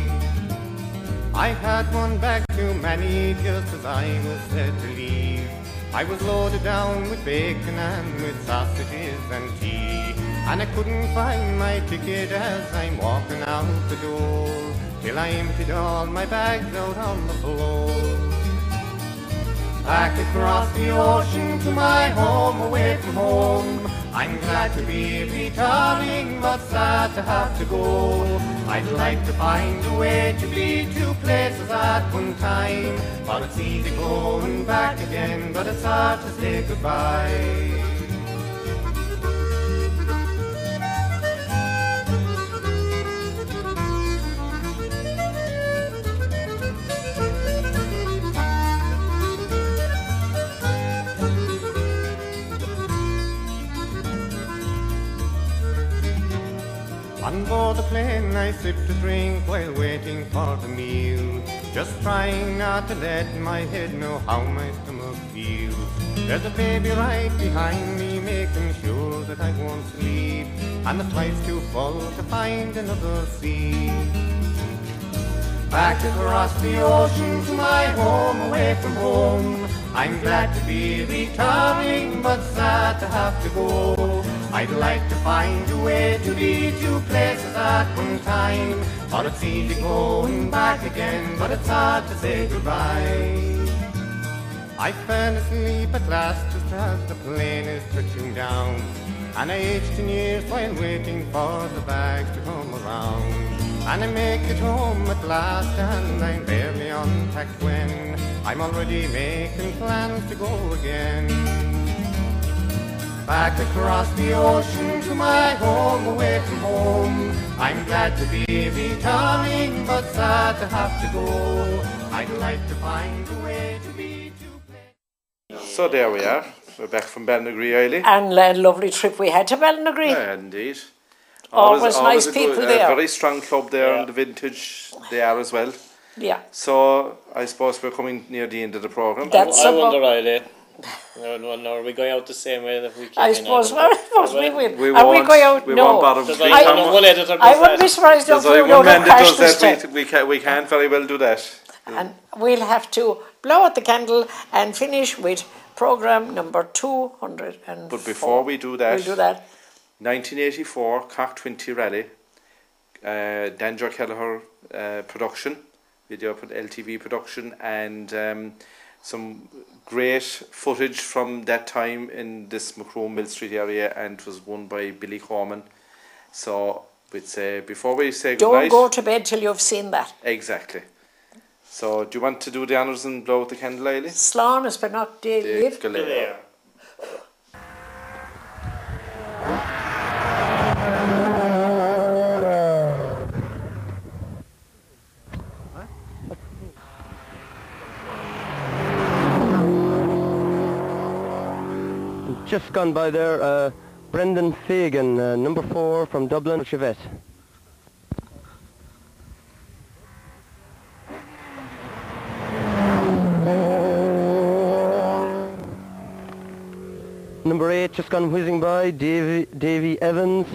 I've had one bag too many just as I was set to leave. I was loaded down with bacon and with sausages and tea, and I couldn't find my ticket as I'm walking out the door, till I emptied all my bags out on the floor. Back across the ocean to my home, away from home, I'm glad to be returning, but sad to have to go. I'd like to find a way to be two places at one time, for it's easy going back again, but it's hard to say goodbye. On board the plane I sipped a drink while waiting for the meal, just trying not to let my head know how my stomach feels. There's a baby right behind me making sure that I won't sleep, and the flight's too full to find another seat. Back across the ocean to my home, away from home, I'm glad to be returning, but sad to have to go. I'd like to find a way to be two places at one time, for it's easy going back again, but it's hard to say goodbye. I fell asleep at last just as the plane is touching down, and I aged 10 years while waiting for the bags to come around. And I make it home at last, and I'm barely unpacked when I'm already making plans to go again. Back across the ocean to my home, away from home, I'm glad to be returning, but sad to have to go. I'd like to find a way to be two places. So there we are. We're back from Ballinagry, Eiley. And a lovely trip we had to Ballinagry. Yeah, indeed. Always nice a people good, there. A very strong club there in the vintage. They are as well. Yeah. So I suppose we're coming near the end of the programme. I wonder, Riley. No, are we going out the same way that we came I in? suppose we will. Are we going out? We No. won't bother. I wouldn't be surprised if we There's only one man that does crashes that. We can't very well do that. And we'll have to blow out the candle and finish with programme number 204. But before we do that, we'll do that. 1984 Cork 20 Rally, Danger Kelleher production, video for LTV production, and some great footage from that time in this Macroom Mill Street area, and it was won by Billy Coleman. So we'd say, before we say goodnight, don't go to bed till you've seen that. Exactly. So do you want to do the honours and blow out the candle, Eilidh? Slán is but not Dave. Just gone by there, Brendan Fagan, number 4 from Dublin, Chevette. Number 8 just gone whizzing by, Davy Evans.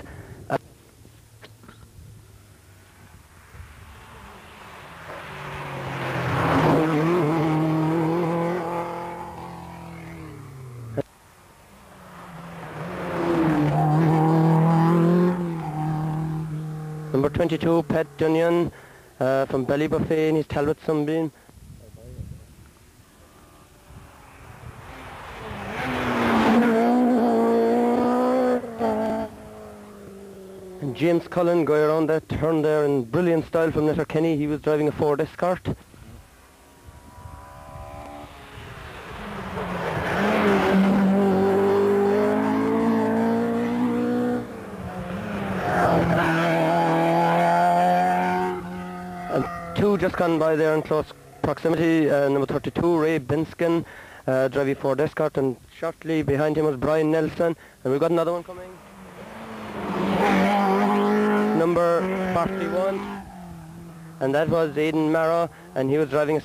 Number 22, Pat Dunyan from Ballybuffet in his Talbot Sunbeam. And James Cullen going around that turn there in brilliant style from Letterkenny. He was driving a Ford Escort. Two just gone by there in close proximity, number 32, Ray Binskin, driving Ford Escort, and shortly behind him was Brian Nelson, and we've got another one coming. Number 41, and that was Aidan Marrow, and he was driving a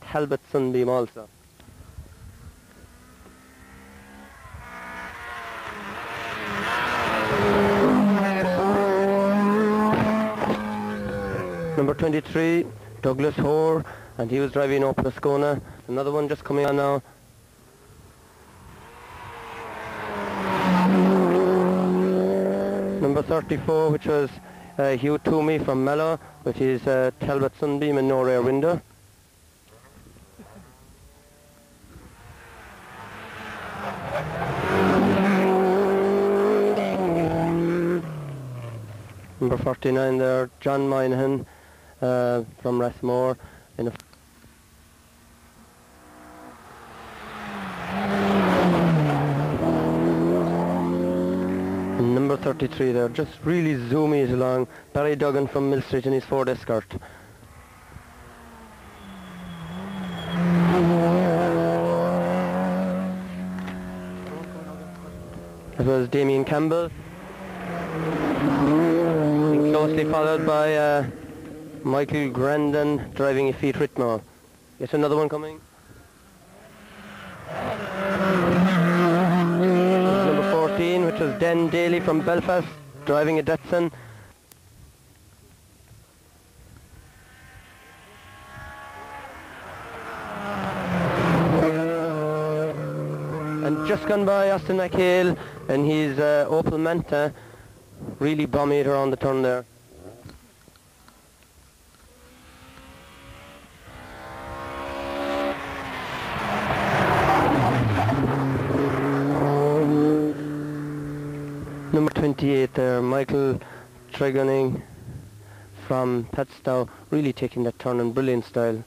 Talbot Sunbeam also. Number 23, Douglas Hoare, and he was driving Opel Ascona. Another one just coming on now. Number 34, which was Hugh Toomey from Mallow, with his Talbot Sunbeam and no rear window. Number 49 there, John Moynihan from Rathmore in a and number 33 there, just really zoomy it along, Barry Duggan from Millstreet in his Ford Escort. It was Damien Campbell, closely followed by Michael Grandin driving a Fiat Ritmo. Yes, another one coming. Number 14, which was Den Daly from Belfast driving a Datsun. And just gone by Austin McHale and his Opel Manta, really bomby it around the turn there. Number 28 there, Michael Tregoning from Petstow, really taking that turn in brilliant style.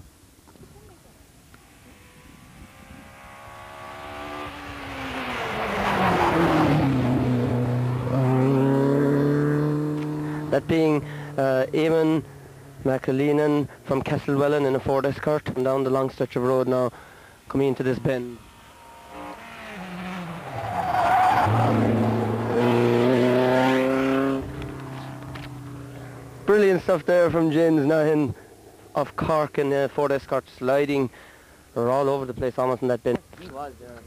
That being Eamon McAleenan from Castlewellan in a Ford Escort, and down the long stretch of road now, coming into this bend. brilliant stuff there from James Nahin of Cork and Ford Escort sliding. We're all over the place almost in that bin. He was there.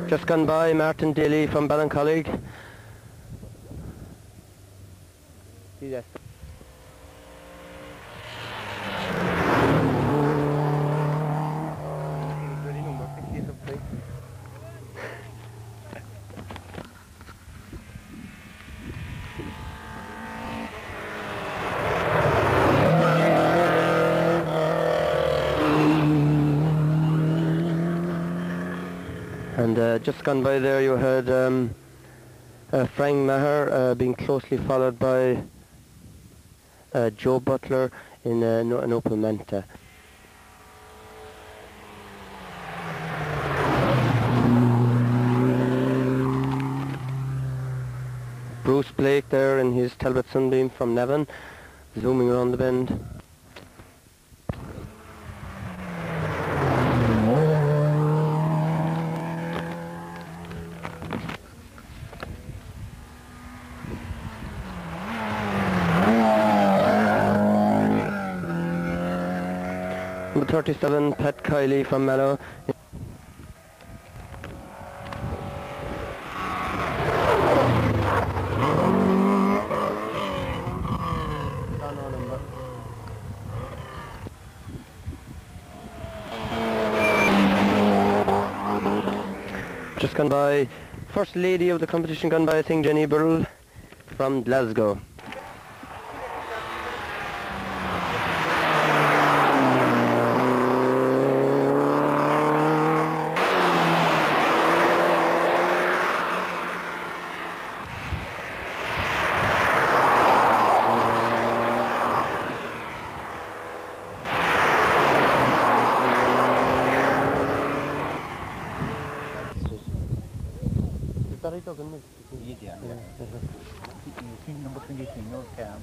Just gone by Martin Daly from Ballincollig. See that? And just gone by there you had Frank Maher being closely followed by Joe Butler in an Opel Manta. Bruce Blake there in his Talbot Sunbeam from Navan, zooming around the bend. Number 37, Pat Kiley from Mallow. Just gone by, first lady of the competition gone by, I think, Jenny Burrell from Glasgow. Number 23, North Cam.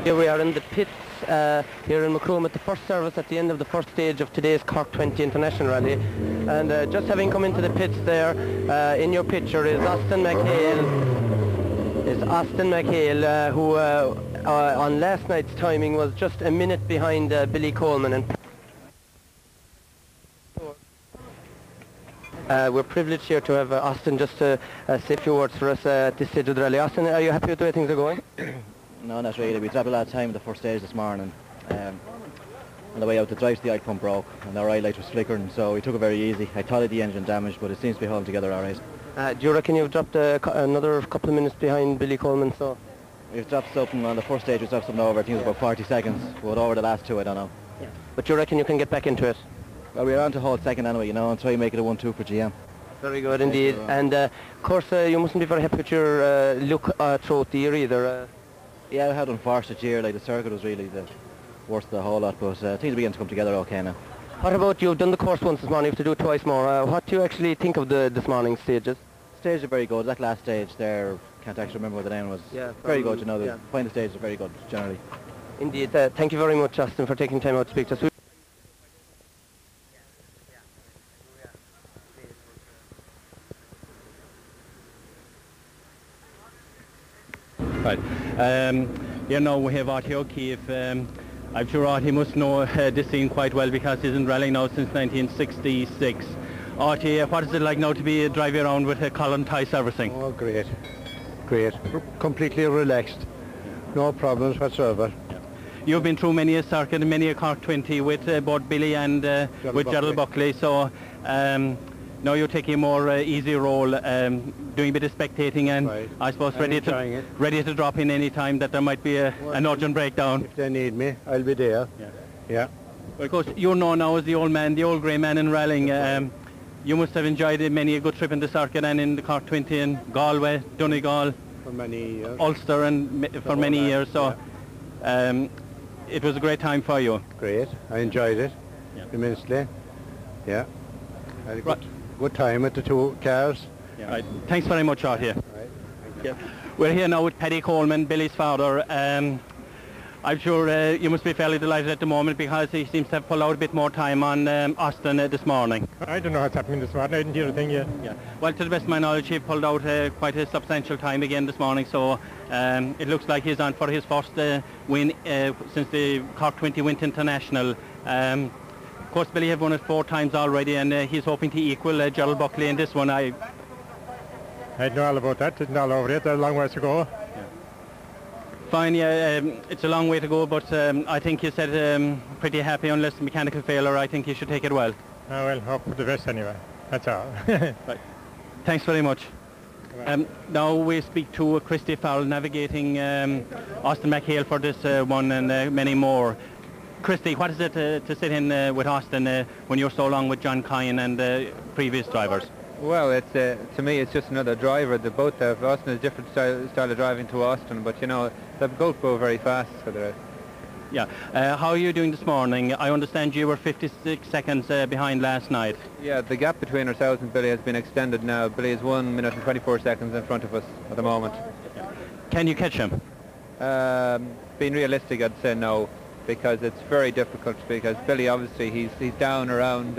Here we are in the pits here in Macroom at the first service at the end of the first stage of today's Cork 20 International Rally. And just having come into the pits there, in your picture is Austin McHale, who on last night's timing was just a minute behind Billy Coleman. And we're privileged here to have Austin just to say a few words for us at this stage of the rally. Austin, are you happy with the way things are going? No, not really. We dropped a lot of time in the first stage this morning. On the way out, the drive to the eye pump broke and our eye light was flickering, so we took it very easy. I thought of the engine damage, but it seems to be holding together all right. Do you reckon you've dropped another couple of minutes behind Billy Coleman? So we've dropped something on the first stage. We dropped something over, I think it was about 40 seconds, but over the last two, I don't know. Yeah. But you reckon you can get back into it? Well, we're on to hold second anyway, you know, and try and make it a 1-2 for GM. Very good indeed. And of course, you mustn't be very happy with your look throughout the year either. Yeah, I had unfortunate year, like the circuit was really the worst of the whole lot, but things are beginning to come together okay now. What about you've done the course once this morning, you have to do it twice more. What do you actually think of this morning's stages? Stages are very good. That last stage there, can't actually remember what the name was. Yeah, very good, you know, the final stages are very good generally. Indeed. Thank you very much, Justin, for taking time out to speak to us. Right. You know, we have out here Keith I'm sure he must know this scene quite well because he's in rallying now since 1966. Archie, what is it like now to be driving around with Colin Tie Servicing? Oh, great. Great. Completely relaxed. No problems whatsoever. You've been through many a circuit and many a Cork 20 with both Billy and with Gerald Buckley, so now you're taking a more easy role, doing a bit of spectating and right. I suppose ready to drop in any time that there might be an urgent breakdown. If they need me, I'll be there. Yeah. Well, of course, you're known now as the old man, the old grey man in rallying. You must have enjoyed many a good trip in the circuit and in the Cork 20 in Galway, Donegal, for many years. Ulster and for many years. So it was a great time for you. Great. I enjoyed it immensely. Yeah. I had a good time with the two cars. Yeah. Right. Thanks very much, Artie. Right. Yeah. We're here now with Paddy Coleman, Billy's father. I'm sure you must be fairly delighted at the moment because he seems to have pulled out a bit more time on Austin this morning. I don't know what's happening this morning. I didn't hear a thing yet. Yeah. Well, to the best of my knowledge, he pulled out quite a substantial time again this morning, so it looks like he's on for his first win since the Cork 20 went international. Of course, Billy have won it 4 times already, and he's hoping to equal Gerald Buckley in this one. I know all about that. It's all over it. There's a long ways to go. Fine, it's a long way to go, but I think you said pretty happy unless mechanical failure. I think you should take it well. Well, hope for the best anyway. That's all. Right. Thanks very much. Now we speak to Christy Farrell, navigating Austin McHale for this one and many more. Christy, what is it to sit in with Austin when you're so long with John Kine and previous drivers? Well, it's to me it's just another driver. They both have. Austin has a different style of driving to Austin, but you know they both go very fast. So yeah. How are you doing this morning? I understand you were 56 seconds behind last night. Yeah, the gap between ourselves and Billy has been extended now. Billy is 1 minute and 24 seconds in front of us at the moment. Can you catch him? Being realistic, I'd say no, because it's very difficult. Because Billy, obviously, he's down around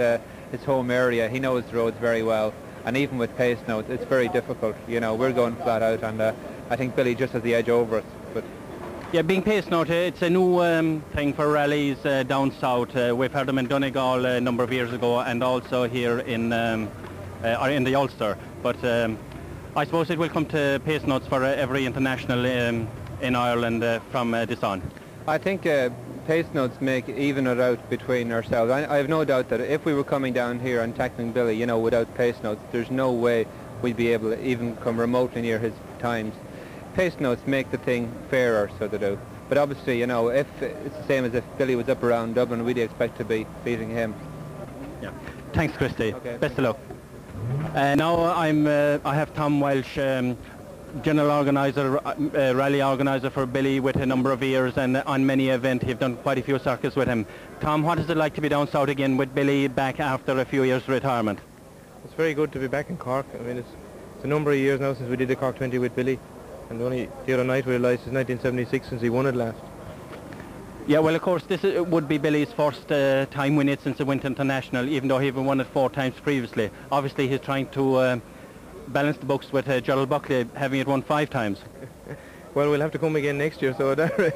his home area. He knows the roads very well. And even with pace notes, it's very difficult. You know, we're going flat out, and I think Billy just has the edge over us. But yeah, being pace note, it's a new thing for rallies down south. We've heard them in Donegal a number of years ago, and also here in the Ulster. But I suppose it will come to pace notes for every international in Ireland from this on. I think pace notes make even it out between ourselves. I have no doubt that if we were coming down here and tackling Billy, you know, without pace notes, there's no way we'd be able to even come remotely near his times. Pace notes make the thing fairer, so they do. But obviously, you know, if it's the same as if Billy was up around Dublin, we'd expect to be beating him. Yeah. Thanks, Christy. Okay. Best of luck. Now I have Tom Welsh, general organizer, rally organizer for Billy with a number of years, and on many events he've done quite a few circuits with him. Tom, what is it like to be down south again with Billy back after a few years retirement? It's very good to be back in Cork. I mean, it's a number of years now since we did the Cork 20 with Billy, and only the other night we realised it's 1976 since he won it last. Yeah, well, of course, this would be Billy's first time winning it since he went international, even though he even won it 4 times previously. Obviously he's trying to balance the books with Gerald Buckley, having it won 5 times. Well, we'll have to come again next year, so that right.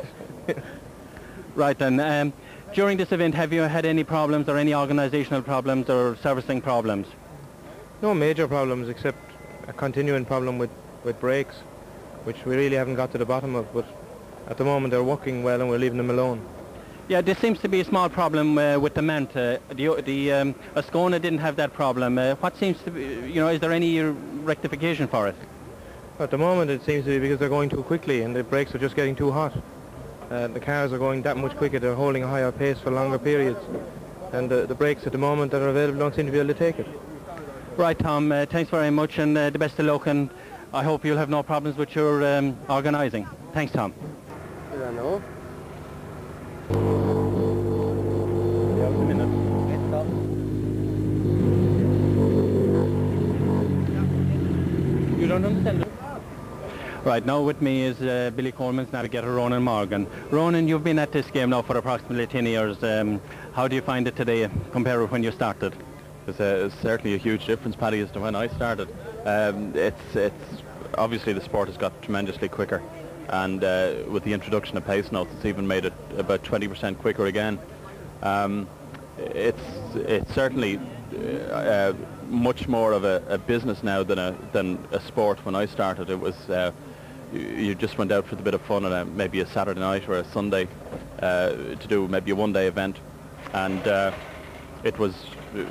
Right then. During this event, have you had any problems or any organisational problems or servicing problems? No major problems, except a continuing problem with brakes, which we really haven't got to the bottom of, but at the moment they're working well and we're leaving them alone. Yeah, there seems to be a small problem with the Manta. The Ascona didn't have that problem. What seems to be, you know, is there any rectification for it? At the moment it seems to be because they're going too quickly and the brakes are just getting too hot. The cars are going that much quicker, they're holding a higher pace for longer periods. And the brakes at the moment that are available don't seem to be able to take it. Right, Tom, thanks very much, and the best of luck, and I hope you'll have no problems with your organising. Thanks, Tom. I don't know. You don't understand it? Right, now with me is Billy Coleman's navigator, Ronan Morgan. Ronan, you've been at this game now for approximately 10 years. How do you find it today compared with when you started? It's certainly a huge difference, Paddy, as to when I started. It's obviously the sport has got tremendously quicker. and with the introduction of pace notes, it's even made it about 20% quicker again. It's certainly much more of a business now than a sport. When I started, it was you just went out for the bit of fun on maybe a Saturday night or a Sunday to do maybe a one-day event, and it was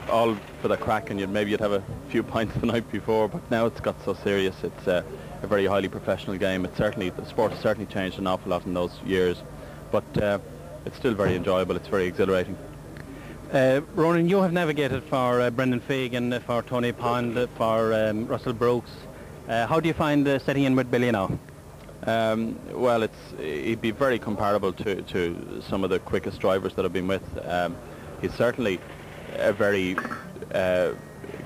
all for the crack, and you'd have a few pints the night before. But now it's got so serious. It's a very highly professional game. The sport has certainly changed an awful lot in those years, but it's still very enjoyable. It's very exhilarating. Ronan, you have navigated for Brendan Fagan, for Tony Pond, for Russell Brooks. How do you find setting in with Billy now? Well, he'd be very comparable to some of the quickest drivers that I've been with. He's certainly a very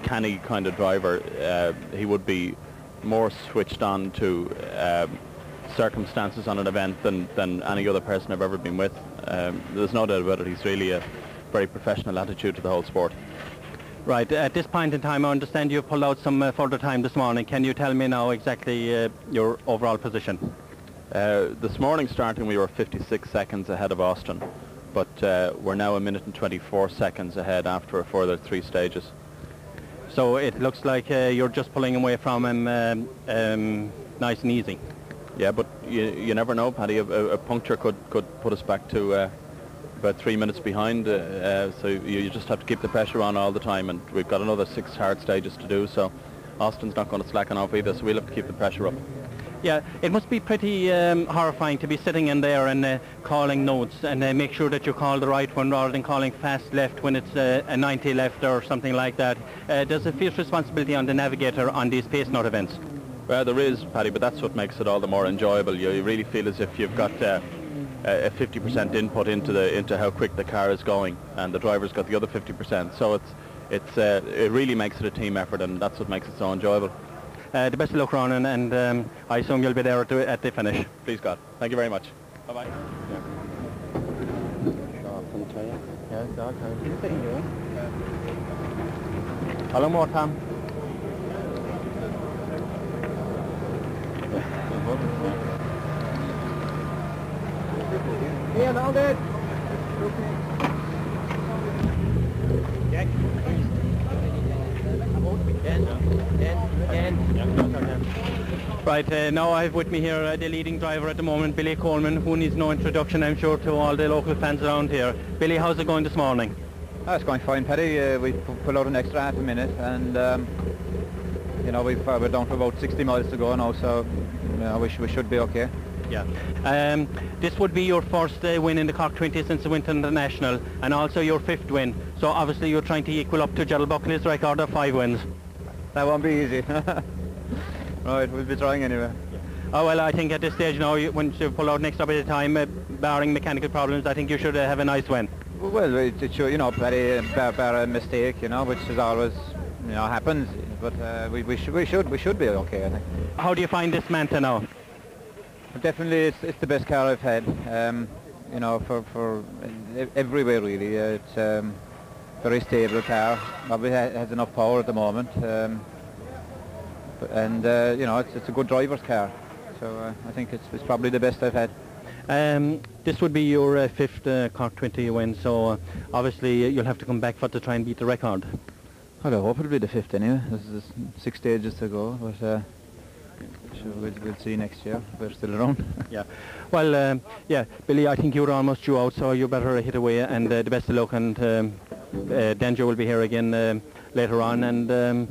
canny kind of driver. He would be more switched on to circumstances on an event than any other person I've ever been with. There's no doubt about it. He's really a very professional attitude to the whole sport. Right, at this point in time I understand you've pulled out some further time this morning. Can you tell me now exactly your overall position? This morning starting we were 56 seconds ahead of Austin, but we're now 1 minute and 24 seconds ahead after a further 3 stages. So it looks like you're just pulling away from him nice and easy. Yeah, but you never know, Paddy. A puncture could put us back to about 3 minutes behind, so you just have to keep the pressure on all the time, and we've got another 6 hard stages to do, so Austin's not going to slacken off either, so we'll have to keep the pressure up. Yeah, it must be pretty horrifying to be sitting in there and calling notes and make sure that you call the right one rather than calling fast left when it's a 90 left or something like that. There's a fierce responsibility on the navigator on these pace note events. Well, there is, Paddy, but that's what makes it all the more enjoyable. You really feel as if you've got a 50% input into how quick the car is going, and the driver's got the other 50%. So it really makes it a team effort, and that's what makes it so enjoyable. The best of luck, Ronan, and I assume you'll be there at the finish. Please God. Thank you very much. Bye-bye. How long more, Tom? Yeah, now good. Right, now I have with me here the leading driver at the moment, Billy Coleman, who needs no introduction, I'm sure, to all the local fans around here. Billy, how's it going this morning? Oh, it's going fine, Paddy. We pulled out an extra half a minute, and we're down to about 60 miles to go now, so we should be okay. Yeah. This would be your first win in the Cork 20 since the Winter International, and also your 5th win. So obviously you're trying to equal up to Gerald Buckley's record of 5 wins. That won't be easy. Right, we'll be trying anyway. Oh well, I think at this stage now, when you pull out next up at a time, barring mechanical problems, I think you should have a nice win. Well, it should, very bar a mistake, which is always, happens. But we should be okay, I think. How do you find this Manta now? Definitely, it's the best car I've had. For everywhere really. It's very stable car. Probably has enough power at the moment. It's a good driver's car. So I think it's probably the best I've had. This would be your 5th Cork 20 win, so obviously you'll have to come back to try and beat the record. I hope it'll be the 5th anyway. There's 6 stages to go, but we'll see next year. We're still around. Yeah. Well, Billy, I think you're almost due out, so you better hit away, and the best of luck, and Denjo will be here again later on, and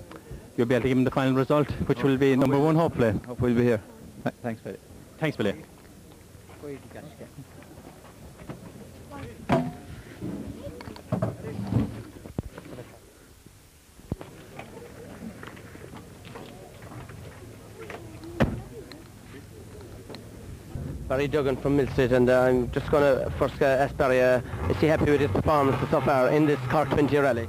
you'll be able to give him the final result, which will be number 1, hopefully. Hope we'll be here. Thanks, Billy. Thanks, Billy. Barry Duggan from Millstreet, and I'm just going to first ask Barry, is he happy with his performance so far in this Cork 20 rally?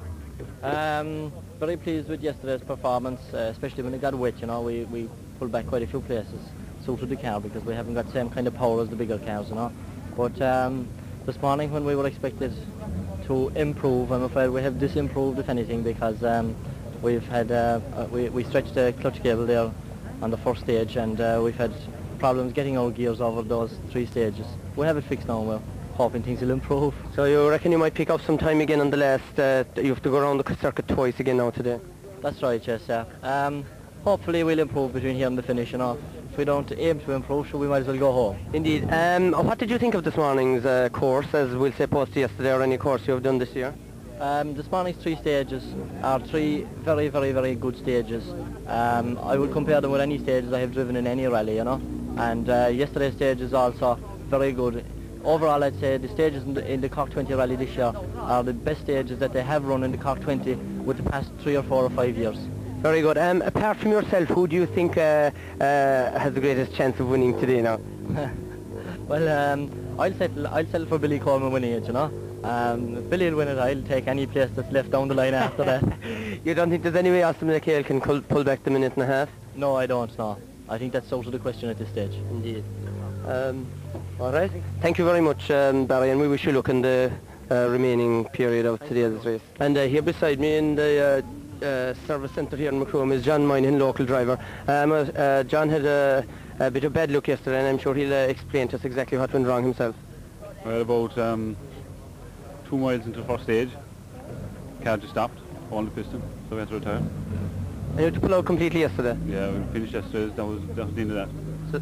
Very pleased with yesterday's performance, especially when it got wet. We pulled back quite a few places, suited the car, because we haven't got the same kind of power as the bigger cars, But this morning, when we were expected to improve, I'm afraid we have disimproved, if anything, because we've had we stretched the clutch cable there on the first stage, and we've had problems getting our gears over those 3 stages. We have it fixed now, and we're hoping things will improve. So you reckon you might pick up some time again on the last, you have to go around the circuit twice again now today? That's right, yes, yeah. Hopefully we'll improve between here and the finish, you know. If we don't aim to improve, so we might as well go home. Indeed. What did you think of this morning's course, as we'll say post yesterday, or any course you have done this year? This morning's 3 stages are 3 very, very, very good stages. I would compare them with any stages I have driven in any rally, you know. And yesterday's stage is also very good. Overall, I'd say the stages in the Cork 20 rally this year are the best stages that they have run in the Cork 20 with the past 3 or 4 or 5 years. Very good. Apart from yourself, who do you think has the greatest chance of winning today now? Well, I'll settle for Billy Coleman winning it, you know. Billy will win it. I'll take any place that's left down the line after that. You don't think there's any way Austin McHale can pull back the minute and a half? No, I don't, no. I think that's out of the question at this stage. Indeed. All right. Thank you very much, Barry, and we wish you luck in the remaining period of today's race. And here beside me in the service centre here in Macroom is John Moynihan, local driver. John had a bit of bad luck yesterday, and I'm sure he'll explain to us exactly what went wrong himself. Well, about 2 miles into the first stage, the car just stopped, on the piston, so we had to retire. And you had to pull out completely yesterday? Yeah, we finished yesterday, that was the end of that.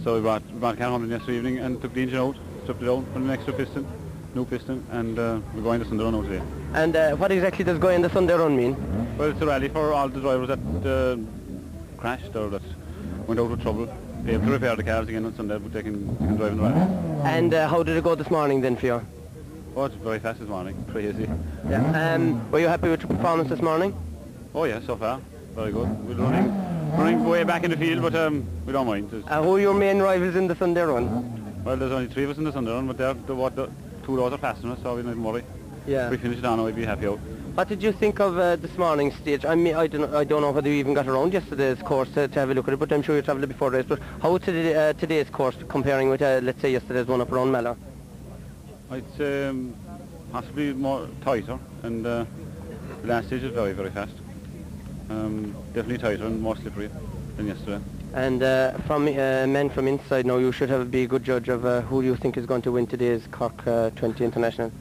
So we brought the car home yesterday evening and took the engine out, stripped it out, put an extra piston, new piston, and we're going to Sunday Run out today. And what exactly does going the Sunday Run mean? Well, it's a rally for all the drivers that crashed or that went out with trouble. They have to repair the cars again on Sunday, but they can drive in the rally. And how did it go this morning then for you? Oh, it's very fast this morning, crazy. Yeah. Were you happy with your performance this morning? Oh yeah, so far, very good. We're running way back in the field, but we don't mind. Who are your main rivals in the Sunday Run? Well, there's only 3 of us in the Sunday Run, but the 2 rows are passing us, so we don't even worry. Yeah. If we finish it on, we'd be happy out. What did you think of this morning's stage? I mean, I don't know whether you even got around yesterday's course to have a look at it, but I'm sure you travelled before the race. But how was today's course comparing with, let's say, yesterday's one up around Mallow? I'd say possibly more tighter, and the last stage is very, very fast. Definitely tighter and more slippery than yesterday. And from men from inside now, you should be a good judge of who you think is going to win today's Cork 20 International.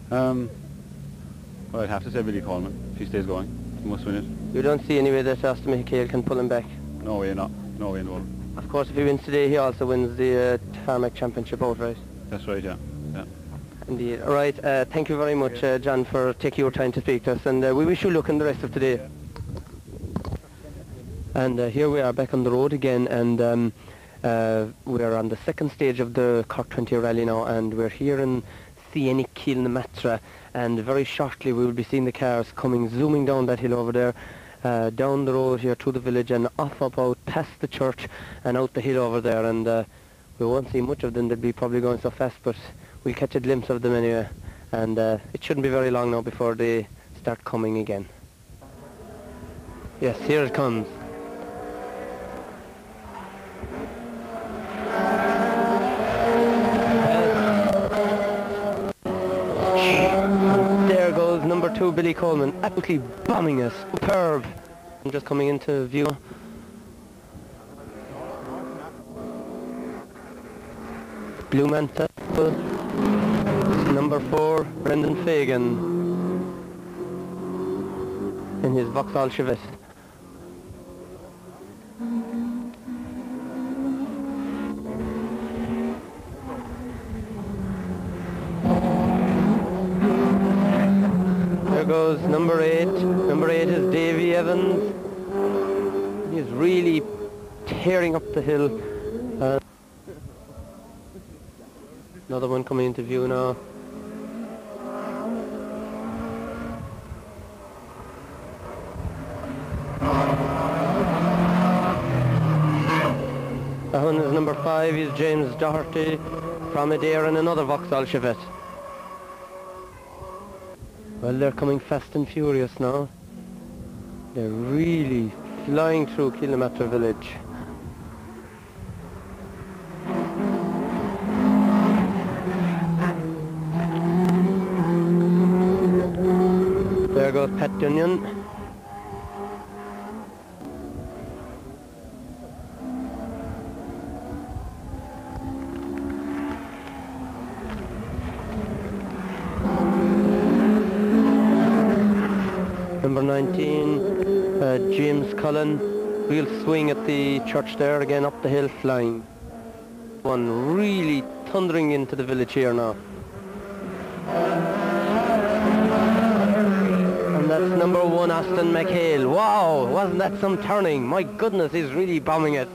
Well, I'd have to say Billy Coleman. If he stays going, he must win it. You don't see any way that Austin McHale can pull him back? No way, not. No way in the world. Of course, if he wins today, he also wins the Tarmac Championship outright. That's right, yeah. Indeed. All right. Thank you very much, John, for taking your time to speak to us, and we wish you luck in the rest of today. And here we are back on the road again, and we're on the second stage of the Cork 20 rally now, and we're here in Siennic Kilnamatra, and very shortly we will be seeing the cars zooming down that hill over there, down the road here to the village and off about past the church and out the hill over there, and we won't see much of them. They'll be probably going so fast, but we'll catch a glimpse of them anyway, and it shouldn't be very long now before they start coming again. Yes, here it comes. There goes number 2, Billy Coleman, absolutely bombing us. Superb. I'm just coming into view. Blue Manta, number 4, Brendan Fagan, in his Vauxhall Chevette. There goes number 8. Number 8 is Davy Evans. He's really tearing up the hill. Another one coming into view now. That one is number 5, is James Doherty from Adair in another Vauxhall Chevette. Well, they're coming fast and furious now. They're really flying through Kilnamatra village. There goes Pat Dunyan. Number 19, James Cullen. Real swing at the church there, again up the hill flying. One really thundering into the village here now. And that's number 1, Aston McHale. Wow, wasn't that some turning? My goodness, he's really bombing it.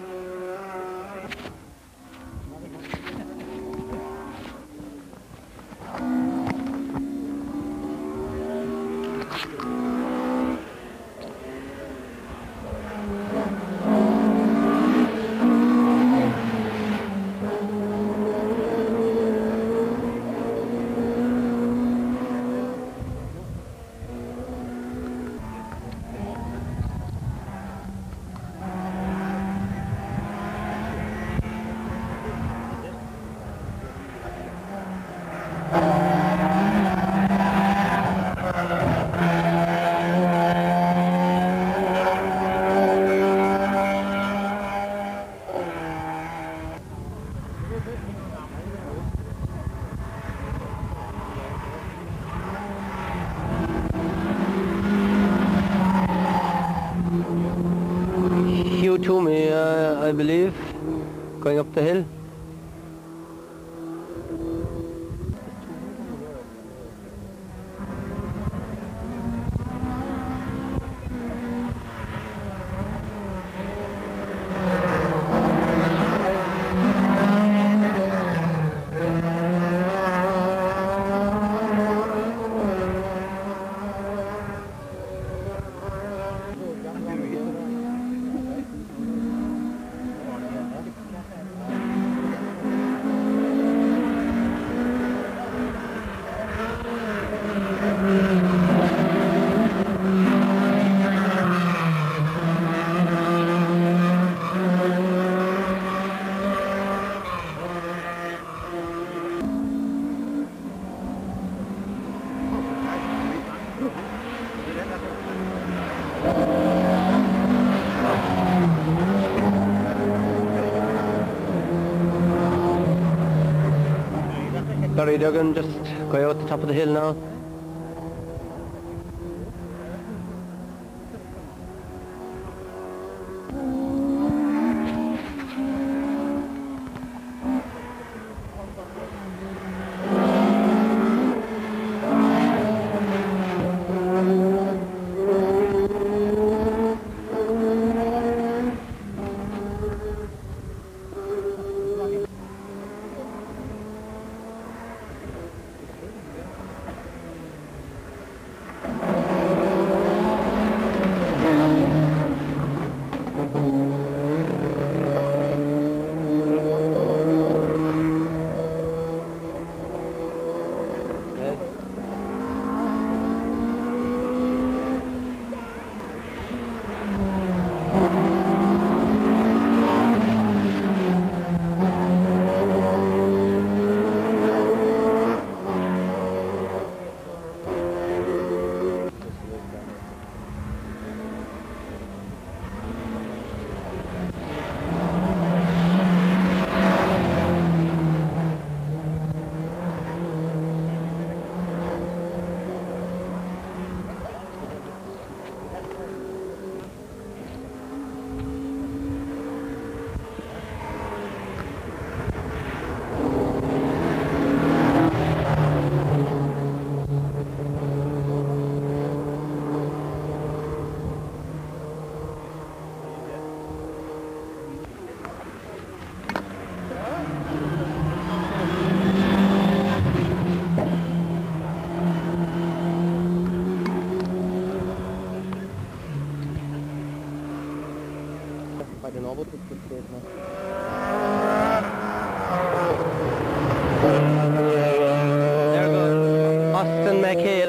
To me, I believe, going up the hill. Barry Duggan just going out the top of the hill now.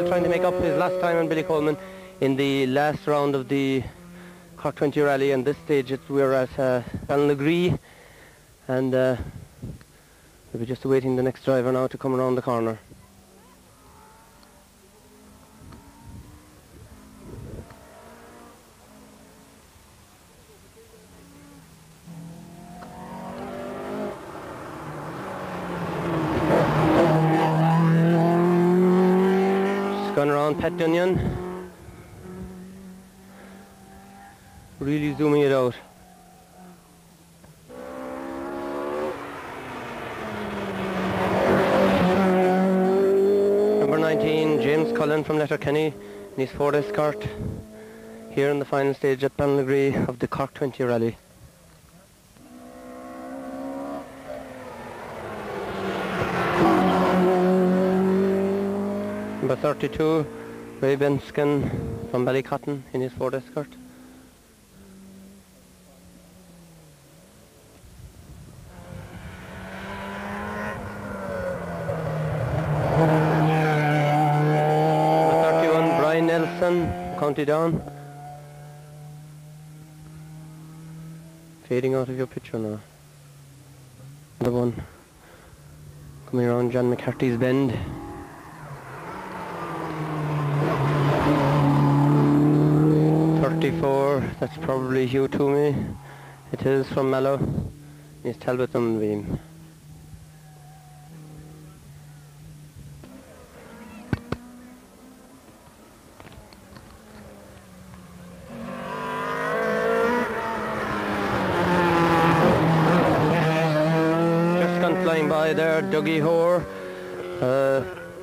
Trying to make up his last time on Billy Coleman in the last round of the Cork 20 rally, and this stage we're at Ballinaglee, and we'll be just awaiting the next driver now to come around the corner. Gone around Pat Dunyan. Really zooming it out. Number 19, James Cullen from Letterkenny in his Ford Escort, here in the final stage at Banlagree of the Cork 20 Rally. Number 32, Ray Benskin from Ballycotton in his Ford Escort. Number 31, Brian Nelson, County Down. Fading out of your picture now. Another one coming around John McCarthy's bend. That's probably Hugh Toomey. It is from Mallow. He's Talbot Beam. Just gone flying by there, Dougie Hoare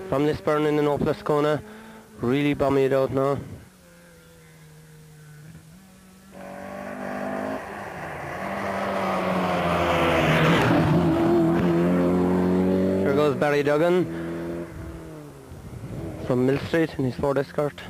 from Lisburn in the Oplascona. Really bombing it out now. Barry Duggan from Millstreet in his Ford Escort.